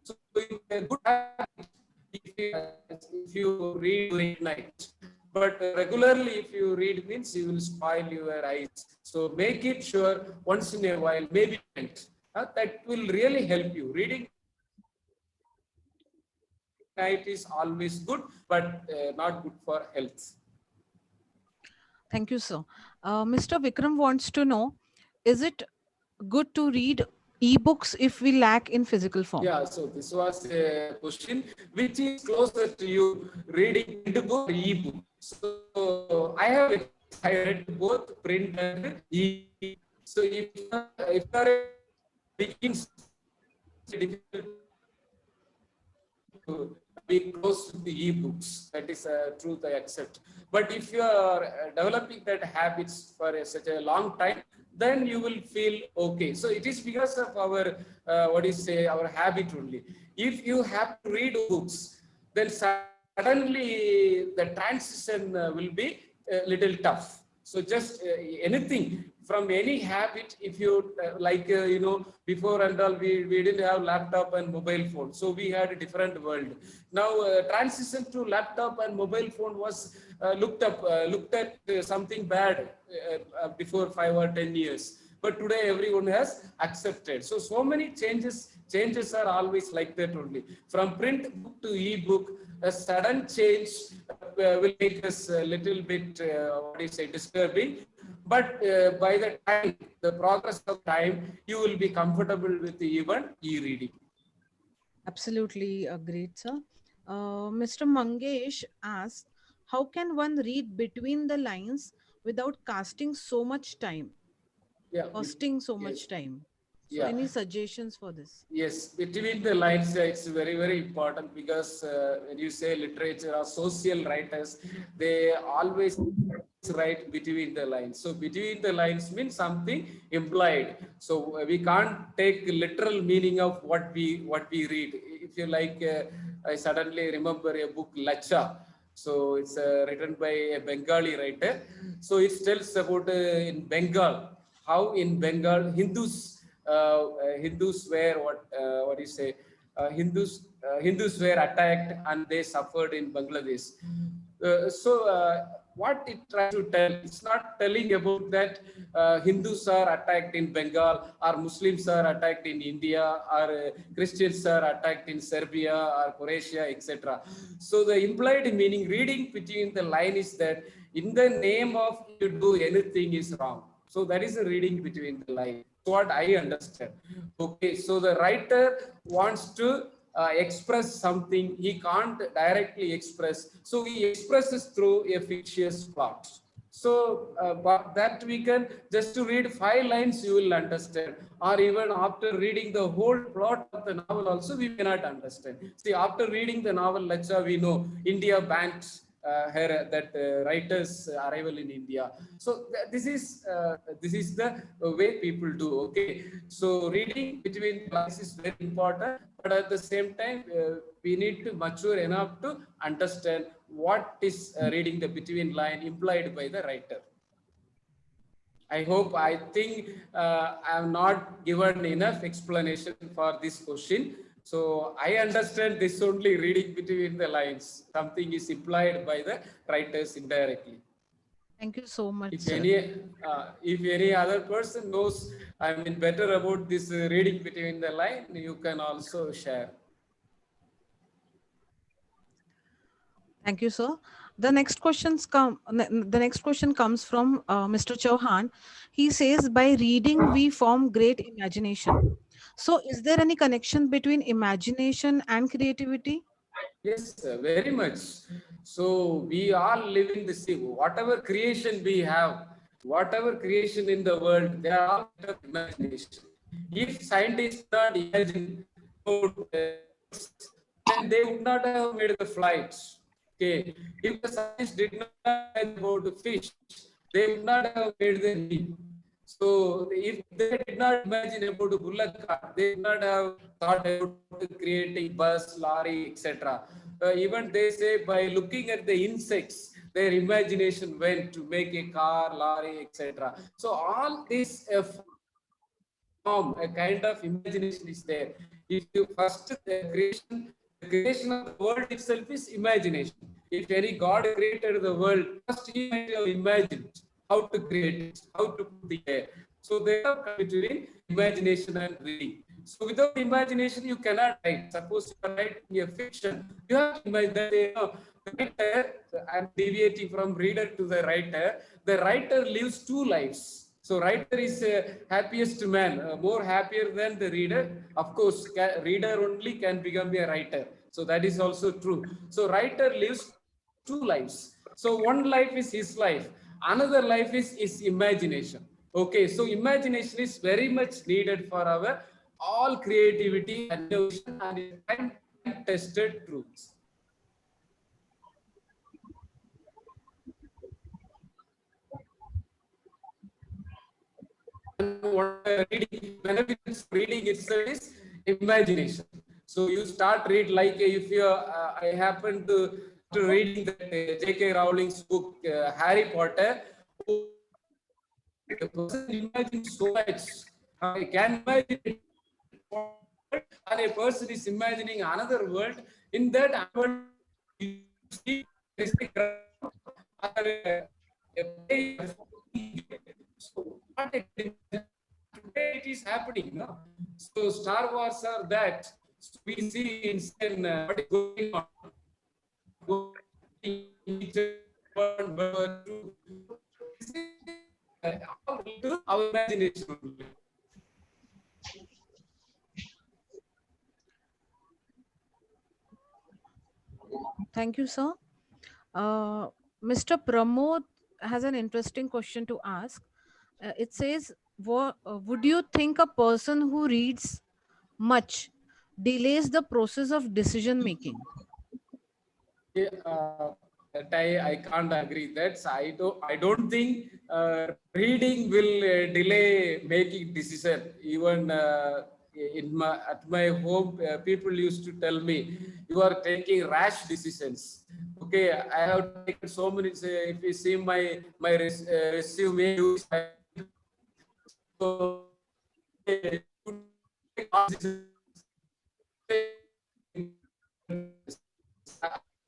Speaker 1: So it's a good habit if you read during night. But regularly, if you read means you will spoil your eyes. So make it sure once in a while, maybe that will really help you. Reading night is always good, but not good for health.
Speaker 2: Thank you, sir. Mr. Vikram wants to know, is it good to read ebooks if we lack in physical form?
Speaker 1: Yeah, so this was a question which is closer to you, reading print book or e-book. So I read both print and e. So if you are begins difficult to be close to the e-books. That is a truth I accept. But if you are developing that habits for such a long time, then you will feel okay. So it is because of our our habit only. If you have to read books, then suddenly the transition will be a little tough. So just anything from any habit, if you before and all we didn't have laptop and mobile phone, so we had a different world. Now transition to laptop and mobile phone was looked at something bad before 5 or 10 years. But today everyone has accepted. So many changes are always like that only. From print book to e-book, a sudden change will make us a little bit disturbing. But by the time, the progress of time, you will be comfortable with even e-reading.
Speaker 2: Absolutely agreed, sir. Mr. Mangesh asks, how can one read between the lines without casting so much time,
Speaker 1: Yeah.
Speaker 2: costing so
Speaker 1: Yes.
Speaker 2: much time? So,
Speaker 1: Yeah.
Speaker 2: any suggestions for this?
Speaker 1: Yes, between the lines, it's very important because when you say literature or social writers, they always write between the lines. So between the lines means something implied. So we can't take literal meaning of what we read. If you like, I suddenly remember a book Lacha. So it's written by a Bengali writer. So it tells about in Bengal how in Bengal Hindus were what do you say? Hindus were attacked and they suffered in Bangladesh. What it tries to tell, it's not telling about that Hindus are attacked in Bengal or Muslims are attacked in India or Christians are attacked in Serbia or Croatia, etc. So the implied meaning, reading between the line is that in the name of you do anything is wrong. So that is a reading between the line. What I understand. Okay, so the writer wants to express something he can't directly express. So he expresses through a fictitious plot. So but that we can just to read 5 lines, you will understand. Or even after reading the whole plot of the novel, also we may not understand. See, after reading the novel Lacha, we know India banned that writer's arrival in India. So this is the way people do. Okay, so reading between the lines is very important, but at the same time we need to mature enough to understand what is reading the between line implied by the writer. I think I have not given enough explanation for this question. So I understand this only reading between the lines. Something is implied by the writers indirectly.
Speaker 2: Thank you so much,
Speaker 1: If
Speaker 2: sir.
Speaker 1: any other person knows, I mean, better about this reading between the line, you can also share.
Speaker 2: Thank you, sir. The next question comes from Mr. Chauhan. He says, by reading, we form great imagination. So is there any connection between imagination and creativity?
Speaker 1: Yes, very much. So we all live in the sea. Whatever creation we have, whatever creation in the world, they are all out of imagination. If scientists not imagine about, then they would not have made the flights. Okay, if the scientists did not imagine about the fish, they would not have made the navy. So if they did not imagine about a bullock cart, they did not have thought about creating bus, lorry, etc. Even they say by looking at the insects, their imagination went to make a car, lorry, etc. So all this form, a kind of imagination is there. If you first the creation of the world itself is imagination. If any God created the world, first he might have imagined how to create it, how to put the air. So they are between imagination and reading. So without imagination, you cannot write. Suppose you are writing a fiction, you have to imagine that, the writer, I'm deviating from reader to the writer. The writer lives two lives. So writer is happiest man, more happier than the reader. Of course, reader only can become a writer. So that is also true. So writer lives two lives. So one life is his life. Another life is his imagination. Okay, so imagination is very much needed for our all creativity and innovation and time-tested truths. And whenever it's reading itself is imagination. So you start read like if you I happen to reading the J.K. Rowling's book Harry Potter. The person imagines so much. I can imagine it, and a person is imagining another world. In that world, you see there is a ground or a place. So what today it is happening, no? So Star Wars are that. So we see in what is going on. Our imagination.
Speaker 2: Thank you, sir. Mr. Pramod has an interesting question to ask. It says, would you think a person who reads much delays the process of decision making?
Speaker 1: That I can't agree. That's I don't think reading will delay making decision. Even at my home, people used to tell me, "You are taking rash decisions." Okay, I have taken so many. If you see my resume, so I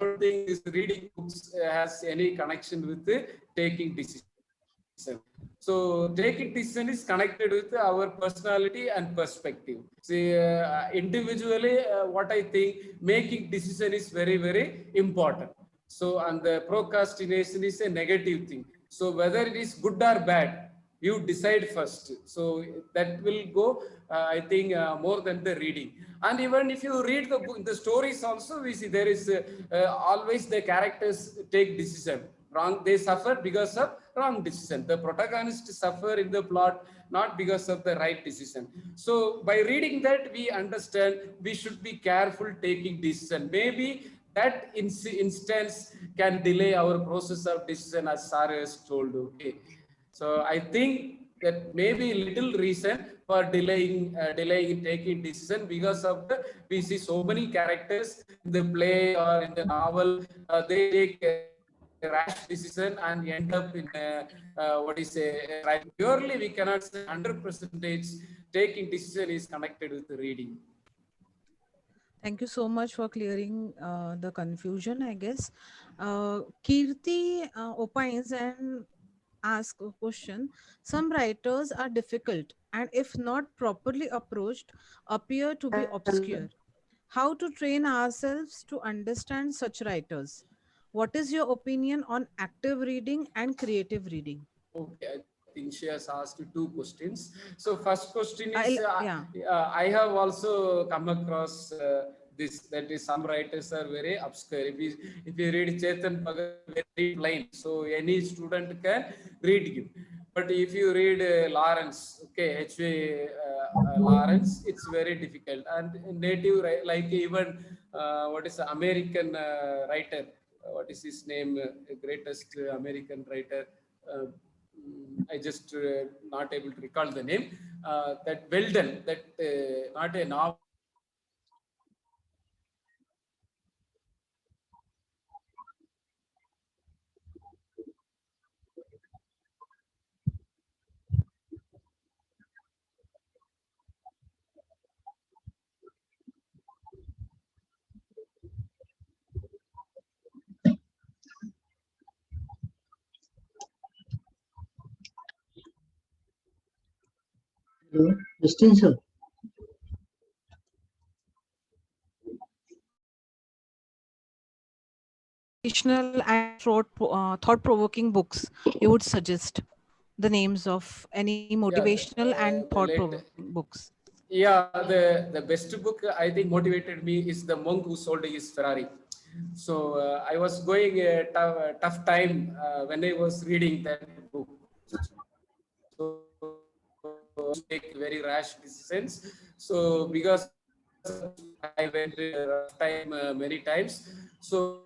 Speaker 1: don't think this reading books has any connection with the taking decision. So taking decision is connected with our personality and perspective. See, individually, what I think making decision is very, very important. So, and the procrastination is a negative thing. So whether it is good or bad, you decide first. So that will go, I think, more than the reading. And even if you read the book, the stories also, we see there is always the characters take decision. Wrong, they suffer because of wrong decision. The protagonists suffer in the plot not because of the right decision. So by reading that, we understand we should be careful taking decision. Maybe that instance can delay our process of decision, as Sir has told. Okay, so I think that may be little reason for delaying taking decision, because of the we see so many characters in the play or in the novel, they take a rash decision and end up in what is a right. Purely we cannot say 100% taking decision is connected with the reading.
Speaker 2: Thank you so much for clearing the confusion, I guess. Kirti opines and asks a question. Some writers are difficult and, if not properly approached, appear to be obscure. How to train ourselves to understand such writers? What is your opinion on active reading and creative reading?
Speaker 1: Okay, I think she has asked two questions. So first question is,
Speaker 2: Yeah.
Speaker 1: I have also come across this, that is some writers are very obscure. If you read Chetan Bhagat, very plain, so any student can read him. But if you read Lawrence, okay, H.V. Lawrence, it's very difficult. And native, like even what is the American writer, what is his name, greatest American writer, I just not able to recall the name. That well done. That not a novel.
Speaker 4: Hello, Justin sir.
Speaker 2: Motivational and thought-provoking books you would suggest? The names of any motivational and thought-provoking books.
Speaker 1: Yeah, the best book I think motivated me is The Monk Who Sold His Ferrari. So I was going a tough time when I was reading that book. So make very rash decisions. So because I went a rough time many times. So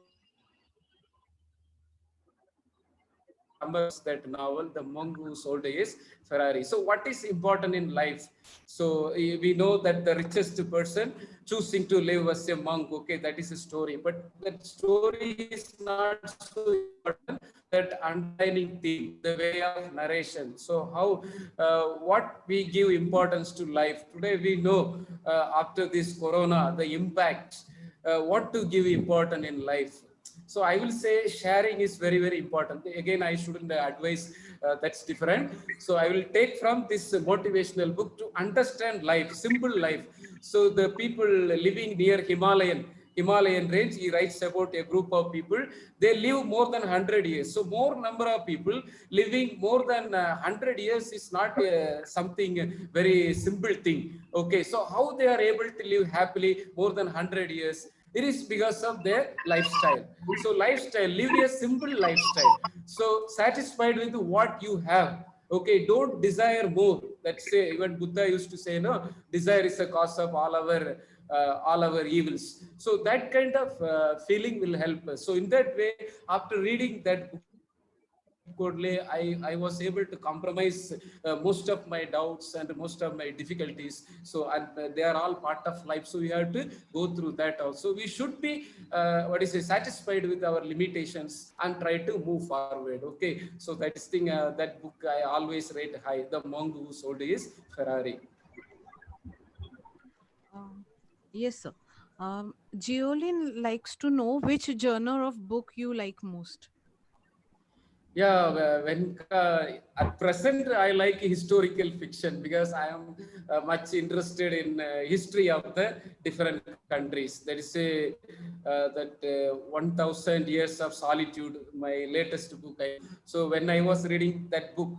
Speaker 1: that novel, The Monk Who Sold His Ferrari. So what is important in life? So we know that the richest person choosing to live as a monk, okay, that is a story. But that story is not so important, that underlying theme, the way of narration. So how, what we give importance to life. Today we know after this corona, the impact, what to give important in life. So I will say sharing is very, very important. Again, I shouldn't advise, that's different. So I will take from this motivational book to understand life, simple life. So the people living near Himalayan range, he writes about a group of people, they live more than 100 years. So more number of people living more than 100 years is not something very simple thing. Okay, so how they are able to live happily more than 100 years? It is because of their lifestyle. So lifestyle, live a simple lifestyle. So satisfied with what you have. Okay, don't desire more. That's say even Buddha used to say, no, desire is the cause of all our evils. So that kind of feeling will help us. So in that way, after reading that book, Coelho, I was able to compromise most of my doubts and most of my difficulties. So and they are all part of life. So we have to go through that also. We should be satisfied with our limitations and try to move forward. Okay. So that's thing that book I always rate high. The Monk Who Sold His Ferrari.
Speaker 2: Yes, sir. Geolin likes to know which genre of book you like most.
Speaker 1: Yeah, when at present I like historical fiction because I am much interested in history of the different countries. There is a that 1,000 years of solitude, my latest book. So when I was reading that book,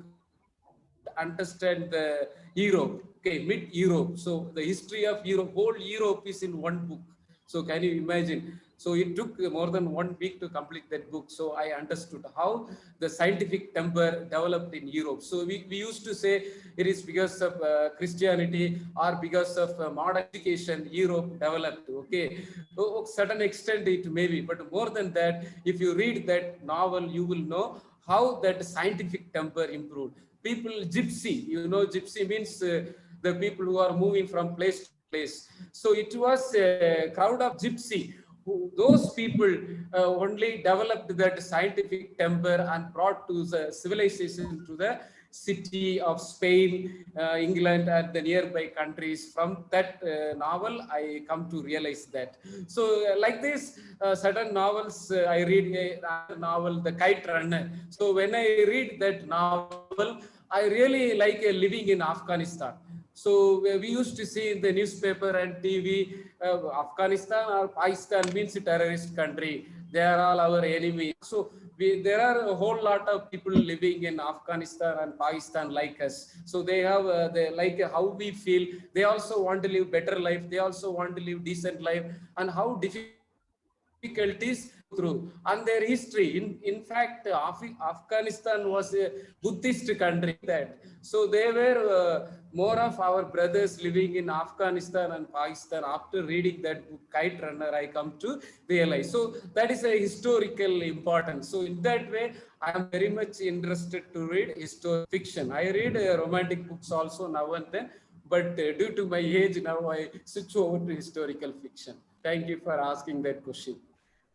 Speaker 1: I could understand the Europe, okay, mid Europe. So the history of Europe, whole Europe is in one book. So can you imagine? So it took more than 1 week to complete that book. So I understood how the scientific temper developed in Europe. So we used to say it is because of Christianity or because of modern education, Europe developed. Okay, to a certain extent it may be, but more than that, if you read that novel, you will know how that scientific temper improved. People, gypsy, gypsy means the people who are moving from place to place. So it was a crowd of gypsy. Those people only developed that scientific temper and brought to the civilization to the city of Spain, England, and the nearby countries. From that novel, I come to realize that. So, like this, certain novels, I read another novel, The Kite Runner. So, when I read that novel, I really like living in Afghanistan. So we used to see in the newspaper and TV, Afghanistan or Pakistan means a terrorist country. They are all our enemies. So there are a whole lot of people living in Afghanistan and Pakistan like us. So they have, they like how we feel. They also want to live better life. They also want to live decent life, and how difficulties go through and their history. In fact, Afghanistan was a Buddhist country. That so they were more of our brothers living in Afghanistan and Pakistan. After reading that book, Kite Runner, I come to realize. So that is a historical importance. So in that way, I am very much interested to read historical fiction. I read romantic books also now and then, but due to my age now, I switch over to historical fiction. Thank you for asking that question.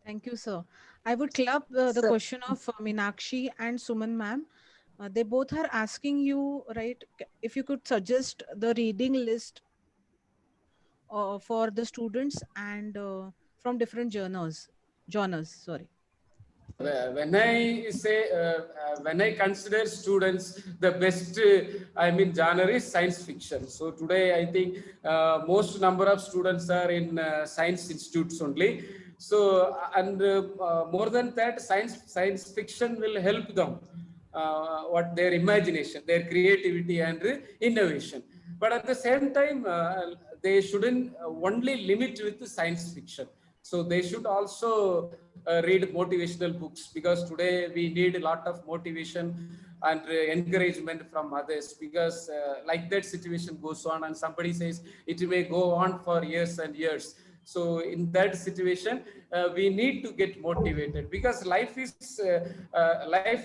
Speaker 2: Thank you, sir. I would club the
Speaker 4: Sir,
Speaker 2: question of Meenakshi and Suman ma'am. They both are asking you, right, if you could suggest the reading list for the students and from different genres. Sorry.
Speaker 1: When I say, when I consider students, the best, I mean, genre is science fiction. So today, I think most number of students are in science institutes only. So, and more than that, science fiction will help them, what their imagination, their creativity and innovation. But at the same time, they shouldn't only limit with the science fiction. So they should also read motivational books, because today we need a lot of motivation and encouragement from others, because like that situation goes on and somebody says it may go on for years and years. So in that situation, we need to get motivated, because life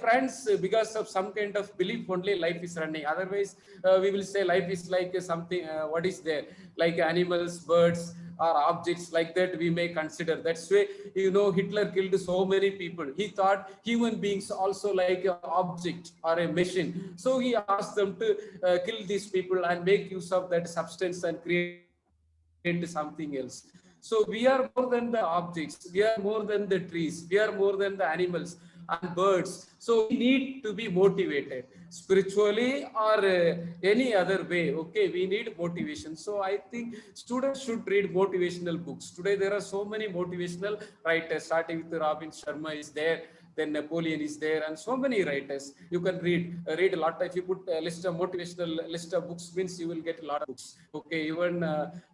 Speaker 1: runs because of some kind of belief only. Life is running. Otherwise, we will say life is like something. What is there? Like animals, birds, or objects like that we may consider. That's why Hitler killed so many people. He thought human beings also like an object or a machine. So he asked them to kill these people and make use of that substance and create something else. So we are more than the objects, we are more than the trees, we are more than the animals and birds. So we need to be motivated spiritually or any other way. Okay, we need motivation. So I think students should read motivational books. Today there are so many motivational writers, starting with Robin Sharma is there, then Napoleon is there, and so many writers. You can read a lot. If you put a list of motivational list of books, means you will get a lot of books. Okay, even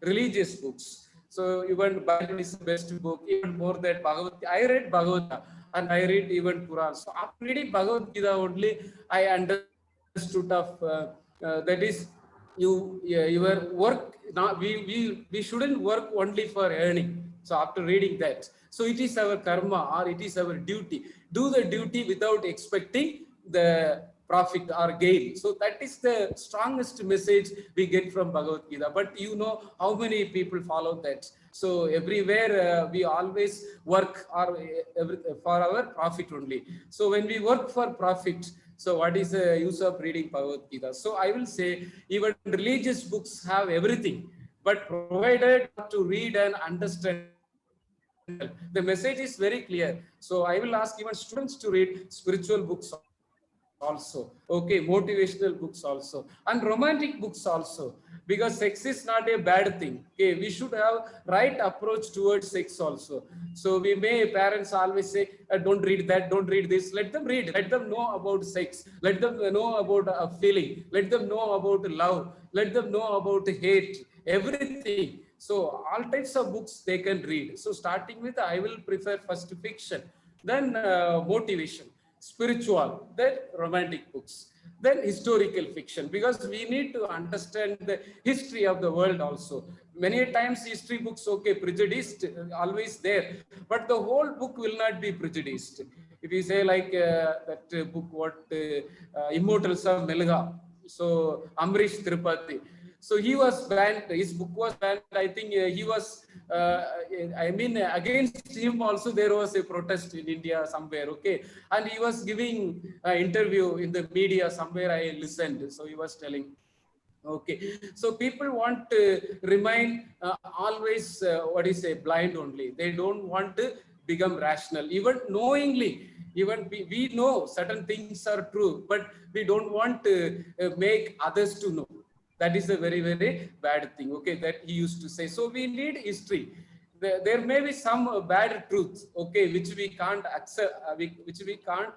Speaker 1: religious books. So even Bible is the best book. Even more than Bhagavad Gita. I read Bhagavad Gita and I read even Quran. So after reading Bhagavad Gita only, I understood of that is your work. Now we shouldn't work only for earning. So after reading that, so it is our karma or it is our duty. Do the duty without expecting the profit or gain. So that is the strongest message we get from Bhagavad Gita. But how many people follow that? So everywhere we always work for our profit only. So when we work for profit, so what is the use of reading Bhagavad Gita? So I will say even religious books have everything, but provided you have to read and understand well. The message is very clear. So I will ask even students to read spiritual books also. Okay, motivational books also, and romantic books also, because sex is not a bad thing. Okay, we should have right approach towards sex also. So we may parents always say, don't read that, don't read this. Let them read. Let them know about sex. Let them know about feeling. Let them know about love. Let them know about hate. Everything. So all types of books they can read. So starting with, I will prefer first fiction, then motivation, spiritual, then romantic books, then historical fiction, because we need to understand the history of the world also. Many times history books, okay, prejudiced, always there, but the whole book will not be prejudiced. If you say like that book, what Immortals of Meluha, so Amrish Tripathi, so he was banned, his book was banned. I think he was, I mean, against him also there was a protest in India somewhere, okay. And he was giving an interview in the media somewhere, I listened. So he was telling, okay, so people want to remain always, what is say, blind only. They don't want to become rational, even knowingly. Even we know certain things are true, but we don't want to make others to know. That is a very, very bad thing, okay, that he used to say. So we need history. There may be some bad truths, okay, which we can't accept, which we can't,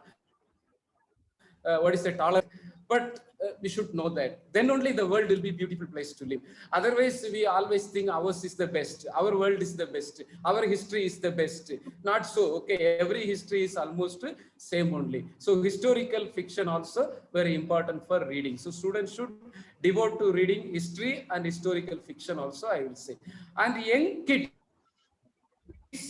Speaker 1: what is the tolerance, but we should know that. Then only the world will be a beautiful place to live. Otherwise, we always think ours is the best, our world is the best, our history is the best. Not so, okay, every history is almost same only. So historical fiction also very important for reading. So students should devote to reading history and historical fiction also, I will say. And young kids,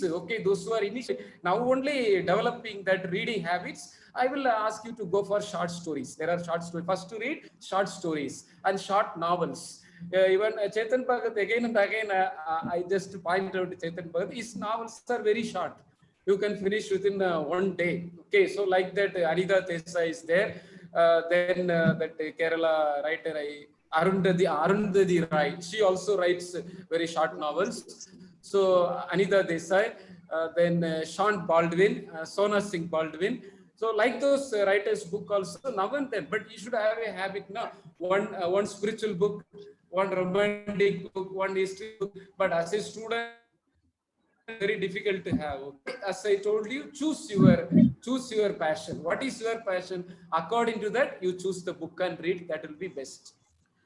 Speaker 1: okay, those who are initially now only developing that reading habits, I will ask you to go for short stories. There are short stories. First to read short stories and short novels. Even Chetan Bhagat, again and again, I just point out Chetan Bhagat, his novels are very short. You can finish within 1 day. Okay, so like that, Anida Tesa is there. Then that Kerala writer, Arundhati Rai, she also writes very short novels. So Anita Desai, then Sean Baldwin, Sona Singh Baldwin. So like those writers' book also now and then, but you should have a habit now. One spiritual book, one romantic book, one history book. But as a student, very difficult to have. Okay? As I told you, choose your passion. What is your passion? According to that, you choose the book and read. That will be best.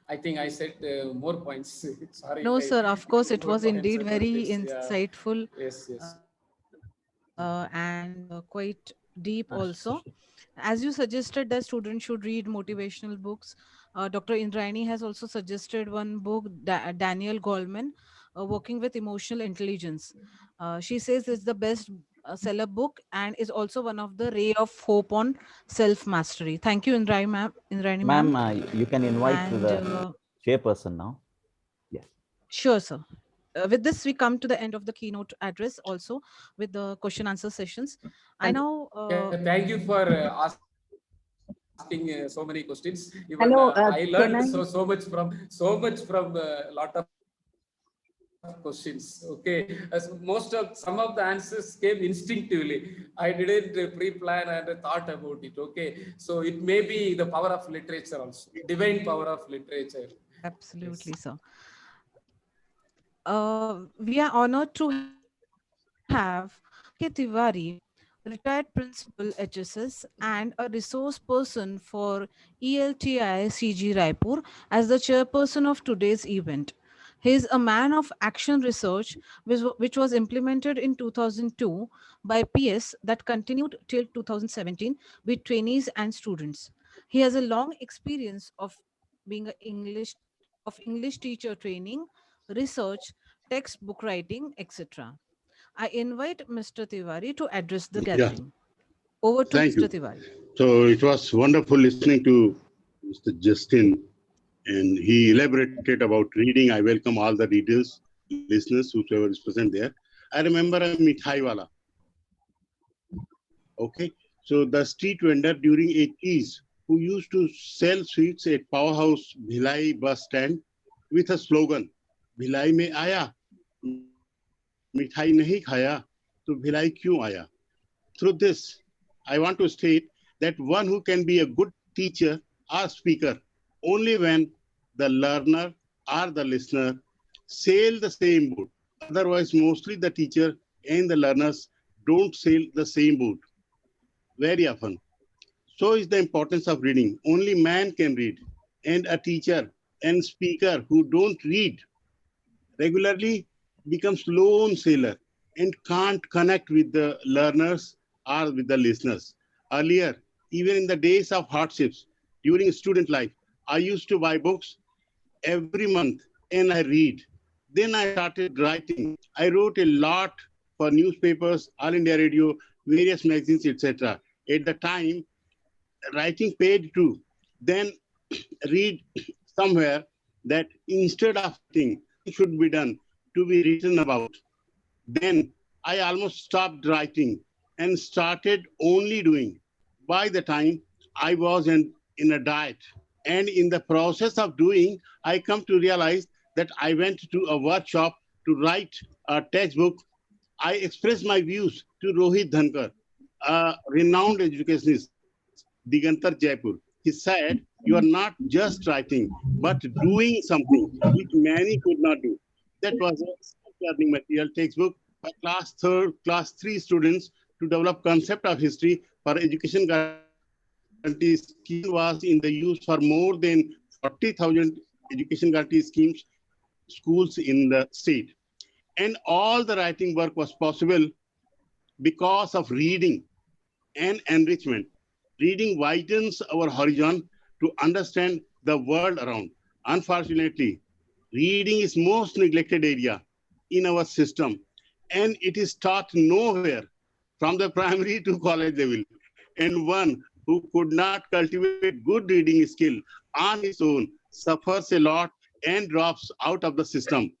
Speaker 1: I think I said more points. Sorry if I
Speaker 2: No, sir, of course, it
Speaker 1: more
Speaker 2: was
Speaker 1: points
Speaker 2: indeed
Speaker 1: about
Speaker 2: very
Speaker 1: this. Yeah.
Speaker 2: insightful
Speaker 1: Yes, yes.
Speaker 2: and quite deep also. As you suggested that students should read motivational books, Dr. Indrani has also suggested one book, Daniel Goleman, Working with Emotional Intelligence. She says it's the best seller book and is also one of the ray of hope on self mastery. Thank you, Indrani ma'am.
Speaker 3: Ma'am, you can invite
Speaker 2: And
Speaker 3: the chairperson now. Yes.
Speaker 2: sure, sir. With this, we come to the end of the keynote address also with the question answer sessions. I now
Speaker 1: Thank you for asking so many questions. Even I learned
Speaker 6: Hello,
Speaker 1: so
Speaker 6: can
Speaker 1: much
Speaker 6: I?
Speaker 1: from a lot of questions. Okay, as some of the answers came instinctively. I didn't pre-plan and thought about it. Okay, so it may be the power of literature also, divine power of literature. Yes.
Speaker 2: absolutely, sir. We are honored to have K. Tiwari, retired principal HSS and a resource person for ELTI CG Raipur, as the chairperson of today's event. He is a man of action research, which was implemented in 2002 by PS that continued till 2017 with trainees and students. He has a long experience of being English teacher training, research, textbook writing, etc. I invite Mr. Tiwari to address the
Speaker 8: Yeah,
Speaker 2: gathering. Over to
Speaker 8: thank
Speaker 2: Mr.
Speaker 8: you.
Speaker 2: Tiwari.
Speaker 8: So it was wonderful listening to Mr. Justin, and he elaborated about reading. I welcome all the readers, listeners, whoever is present there. I remember a mithai wala. Okay, so the street vendor during 80s who used to sell sweets at Powerhouse Bhilai bus stand with a slogan, Bhilai mein aaya, mithai nahi khaya, to Bhilai kyun aaya? Through this, I want to state that one who can be a good teacher or speaker only when the learner or the listener sail the same boat. Otherwise, mostly the teacher and the learners don't sail the same boat very often. So is the importance of reading. Only man can read, and a teacher and speaker who don't read regularly becomes lone sailor and can't connect with the learners or with the listeners. Earlier, even in the days of hardships during student life, I used to buy books every month and I read. Then I started writing. I wrote a lot for newspapers, All India Radio, various magazines, etc. At the time, writing paid too. Then read somewhere that instead of writing, something should be done to be written about. Then I almost stopped writing and started only doing. By the time I was in a diet, and in the process of doing, I come to realize that I went to a workshop to write a textbook. I expressed my views to Rohit Dhankar, a renowned educationist, Digantar Jaipur. He said, "You are not just writing, but doing something which many could not do." That was a self-learning material textbook for class 3 students to develop concept of history for education guarantee scheme was in the use for more than 40,000 education guarantee schemes schools in the state. And all the writing work was possible because of reading and enrichment. Reading widens our horizon to understand the world around. Unfortunately, reading is most neglected area in our system, and it is taught nowhere from the primary to college level. And one who could not cultivate good reading skill on his own suffers a lot and drops out of the system.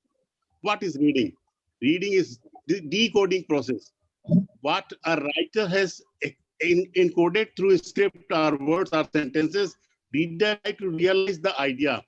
Speaker 8: What is reading? Reading is the decoding process. What a writer has encoded through a script or words or sentences, reader try to realize the idea.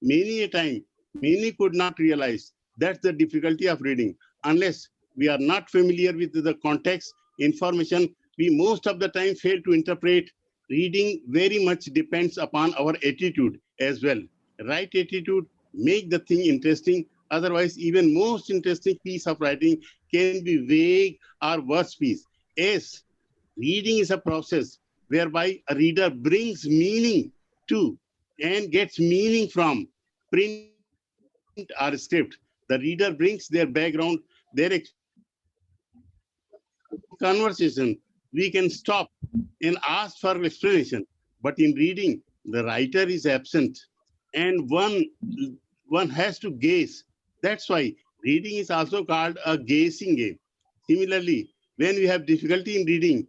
Speaker 8: Many a time, many could not realize. That's the difficulty of reading. Unless we are not familiar with the context, information, we most of the time fail to interpret. Reading very much depends upon our attitude as well. Right attitude make the thing interesting. Otherwise, even most interesting piece of writing can be vague or worse piece. As reading is a process whereby a reader brings meaning to and gets meaning from print or script. The reader brings their background, their experience, in conversation, we can stop and ask for explanation. But in reading, the writer is absent and one has to gaze. That's why reading is also called a gazing game. Similarly, when we have difficulty in reading,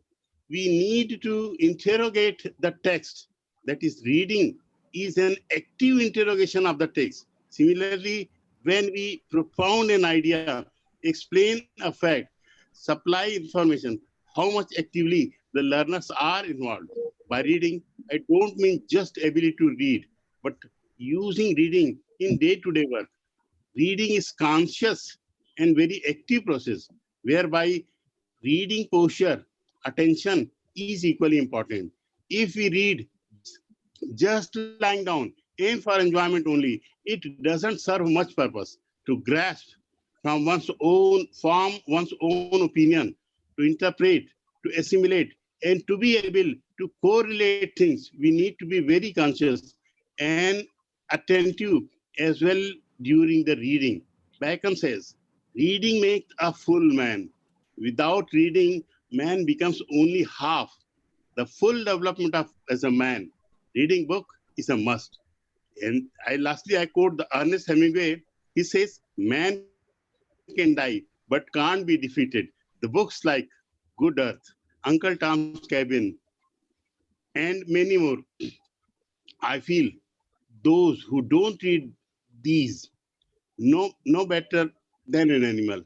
Speaker 8: we need to interrogate the text. That is, reading is an active interrogation of the text. Similarly, when we propound an idea, explain a fact, supply information, how much actively the learners are involved. By reading, I don't mean just ability to read, but using reading in day-to-day work. Reading is conscious and very active process, whereby reading posture, attention is equally important. If we read just lying down, aim for enjoyment only, it doesn't serve much purpose. To grasp from one's own opinion, to interpret, to assimilate, and to be able to correlate things, we need to be very conscious and attentive as well during the reading. Bacon says, reading makes a full man. Without reading, man becomes only half. The full development of as a man. Reading book is a must. And I quote the Ernest Hemingway. He says, "Man can die but can't be defeated." The books like Good Earth, Uncle Tom's Cabin, and many more. I feel those who don't read these know better than an animal.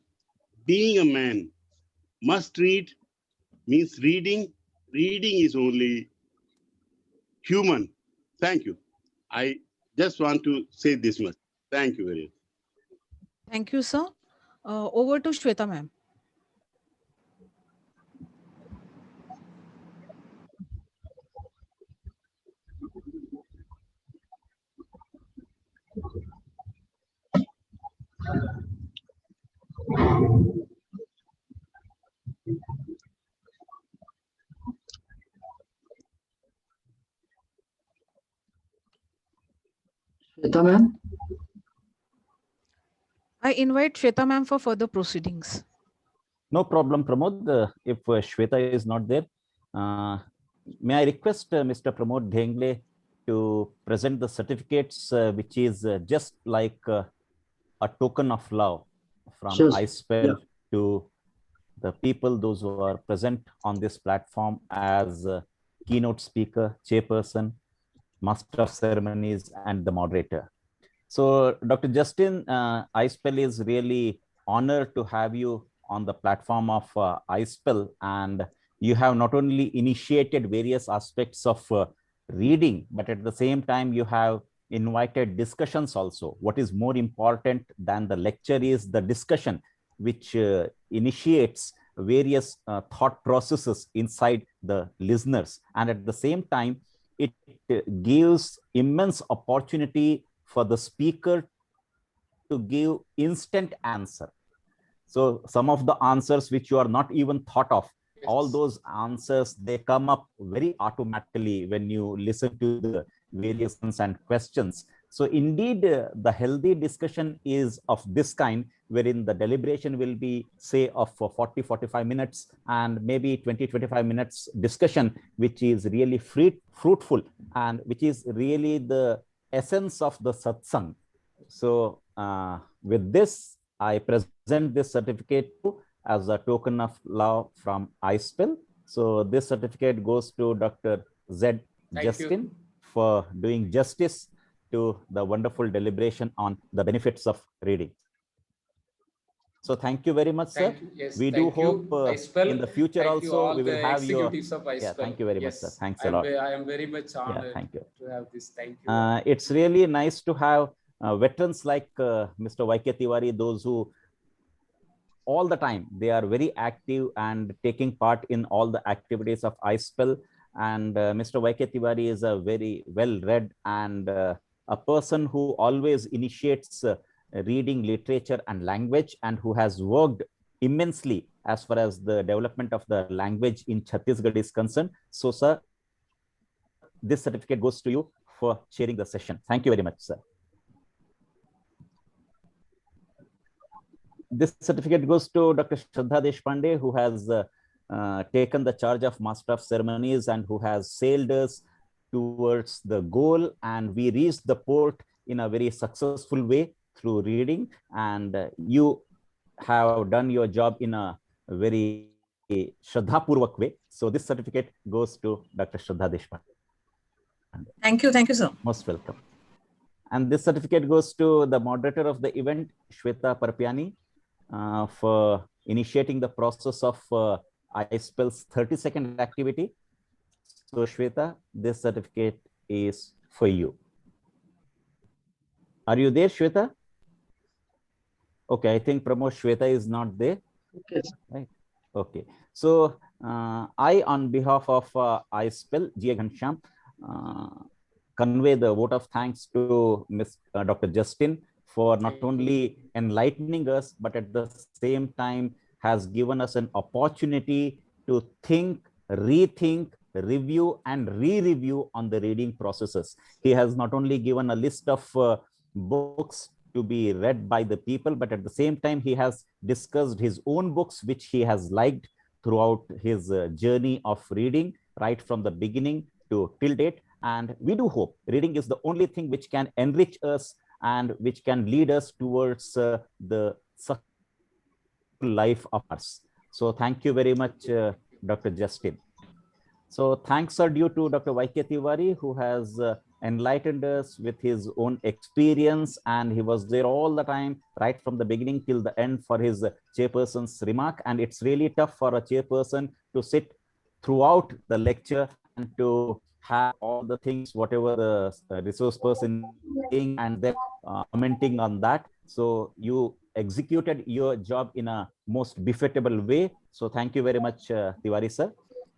Speaker 8: Being a man must read means reading. Reading is only human. Thank you. I just want to say this much. Thank you very much.
Speaker 2: Thank you, sir. Over to Shweta, ma'am.
Speaker 4: Shweta ma'am?
Speaker 2: invite Shweta ma'am for further proceedings.
Speaker 3: No problem, Pramod. If Shweta is not there, uh, may I request Mr. Pramod Dhengle to present the certificates, which is just like a token of love from
Speaker 4: Sure.
Speaker 3: iSpell to the people, those who are present on this platform as keynote speaker, chairperson, master of ceremonies, and the moderator. So, Dr. Justin, iSpell is really honored to have you on the platform of iSpell, and you have not only initiated various aspects of reading, but at the same time, you have invited discussions also. What is more important than the lecture is the discussion, which initiates various thought processes inside the listeners. And at the same time, it gives immense opportunity for the speaker to give instant answer. So some of the answers which you are not even thought of, all those answers, they come up very automatically when you listen to the various and questions. So indeed, the healthy discussion is of this kind, wherein the deliberation will be, say, of 40-45 minutes and maybe 20-25 minutes discussion, which is really fruitful and which is really the essence of the satsang. So with this, I present this certificate as a token of love from iSpell. So this certificate goes to Dr. Z. Justin for doing justice to the wonderful deliberation on the benefits of reading. So thank you very much, sir.
Speaker 1: Yes,
Speaker 3: we do hope in the future also we will have your.
Speaker 1: Yeah,
Speaker 3: thank you very much, sir. Thanks a lot.
Speaker 1: I am very much honored
Speaker 3: thank you.
Speaker 1: to have this. Thank you.
Speaker 3: It's really nice to have veterans like Mr. Y.K. Tiwari, those who all the time they are very active and taking part in all the activities of iSpell. And Mr. Y.K. Tiwari is a very well-read and a person who always initiates reading, literature, and language, and who has worked immensely as far as the development of the language in Chhattisgarh is concerned. So, sir, this certificate goes to you for chairing the session. Thank you very much, sir. This certificate goes to Dr. Shraddha Deshpande, who has taken the charge of Master of Ceremonies and who has sailed us towards the goal. And we reached the port in a very successful way through reading. And you have done your job in a very Shraddha Purvak way. So this certificate goes to Dr. Shraddha Deshpande.
Speaker 9: Thank you, sir.
Speaker 3: Most welcome. And this certificate goes to the moderator of the event, Shweta Parpiani, for initiating the process of iSpell's 30-second activity. So Shweta, this certificate is for you. Are you there, Shweta? Okay, I think Pramod Shweta is not there.
Speaker 4: Okay.
Speaker 3: Right. Okay. So I, on behalf of iSpell, G.A. Ghansham, convey the vote of thanks to Dr. Justin for not only enlightening us, but at the same time has given us an opportunity to think, rethink, review, and re-review on the reading processes. He has not only given a list of books to be read by the people, but at the same time, he has discussed his own books, which he has liked throughout his journey of reading, right from the beginning to till date. And we do hope reading is the only thing which can enrich us and which can lead us towards the successful life of us. So thank you very much, Dr. Justin. So thanks are due to Dr. Y.K. Tiwari, who has enlightened us with his own experience, and he was there all the time, right from the beginning till the end for his chairperson's remark. And it's really tough for a chairperson to sit throughout the lecture and to have all the things, whatever the resource person is saying, and then commenting on that. So you executed your job in a most befitable way. So thank you very much, Tiwari sir.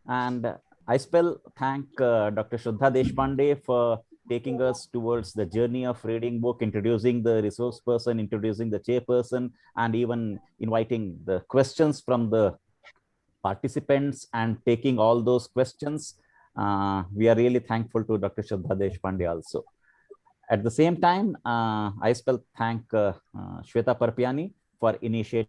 Speaker 3: And iSpell thank Dr. Shraddha Deshpande for taking us towards the journey of reading book, introducing the resource person, introducing the chairperson, and even inviting the questions from the participants and taking all those questions. We are really thankful to Dr. Shraddha Deshpande also. At the same time, I spell thank Shweta Parpiani for initiating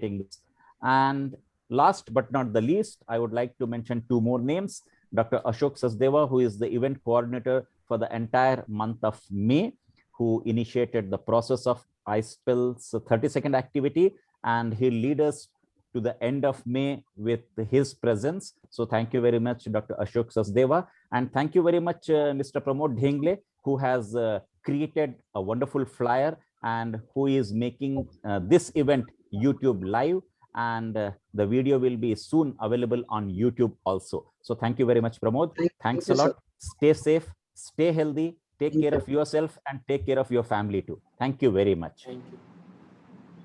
Speaker 3: this. And last but not the least, I would like to mention two more names. Dr. Ashok Sasdeva, who is the event coordinator for the entire month of May, who initiated the process of iSpell's 30-second activity, and he'll lead us to the end of May with his presence. So thank you very much, Dr. Ashok Sasdeva. And thank you very much, Mr. Pramod Dhengle, who has created a wonderful flyer and who is making this event YouTube live. And the video will be soon available on YouTube also. So thank you very much, Pramod. Thanks a lot. Stay safe, stay healthy, take care of yourself and take care of your family too. Thank you very much.
Speaker 1: Thank you.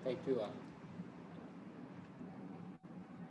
Speaker 1: Thank you all.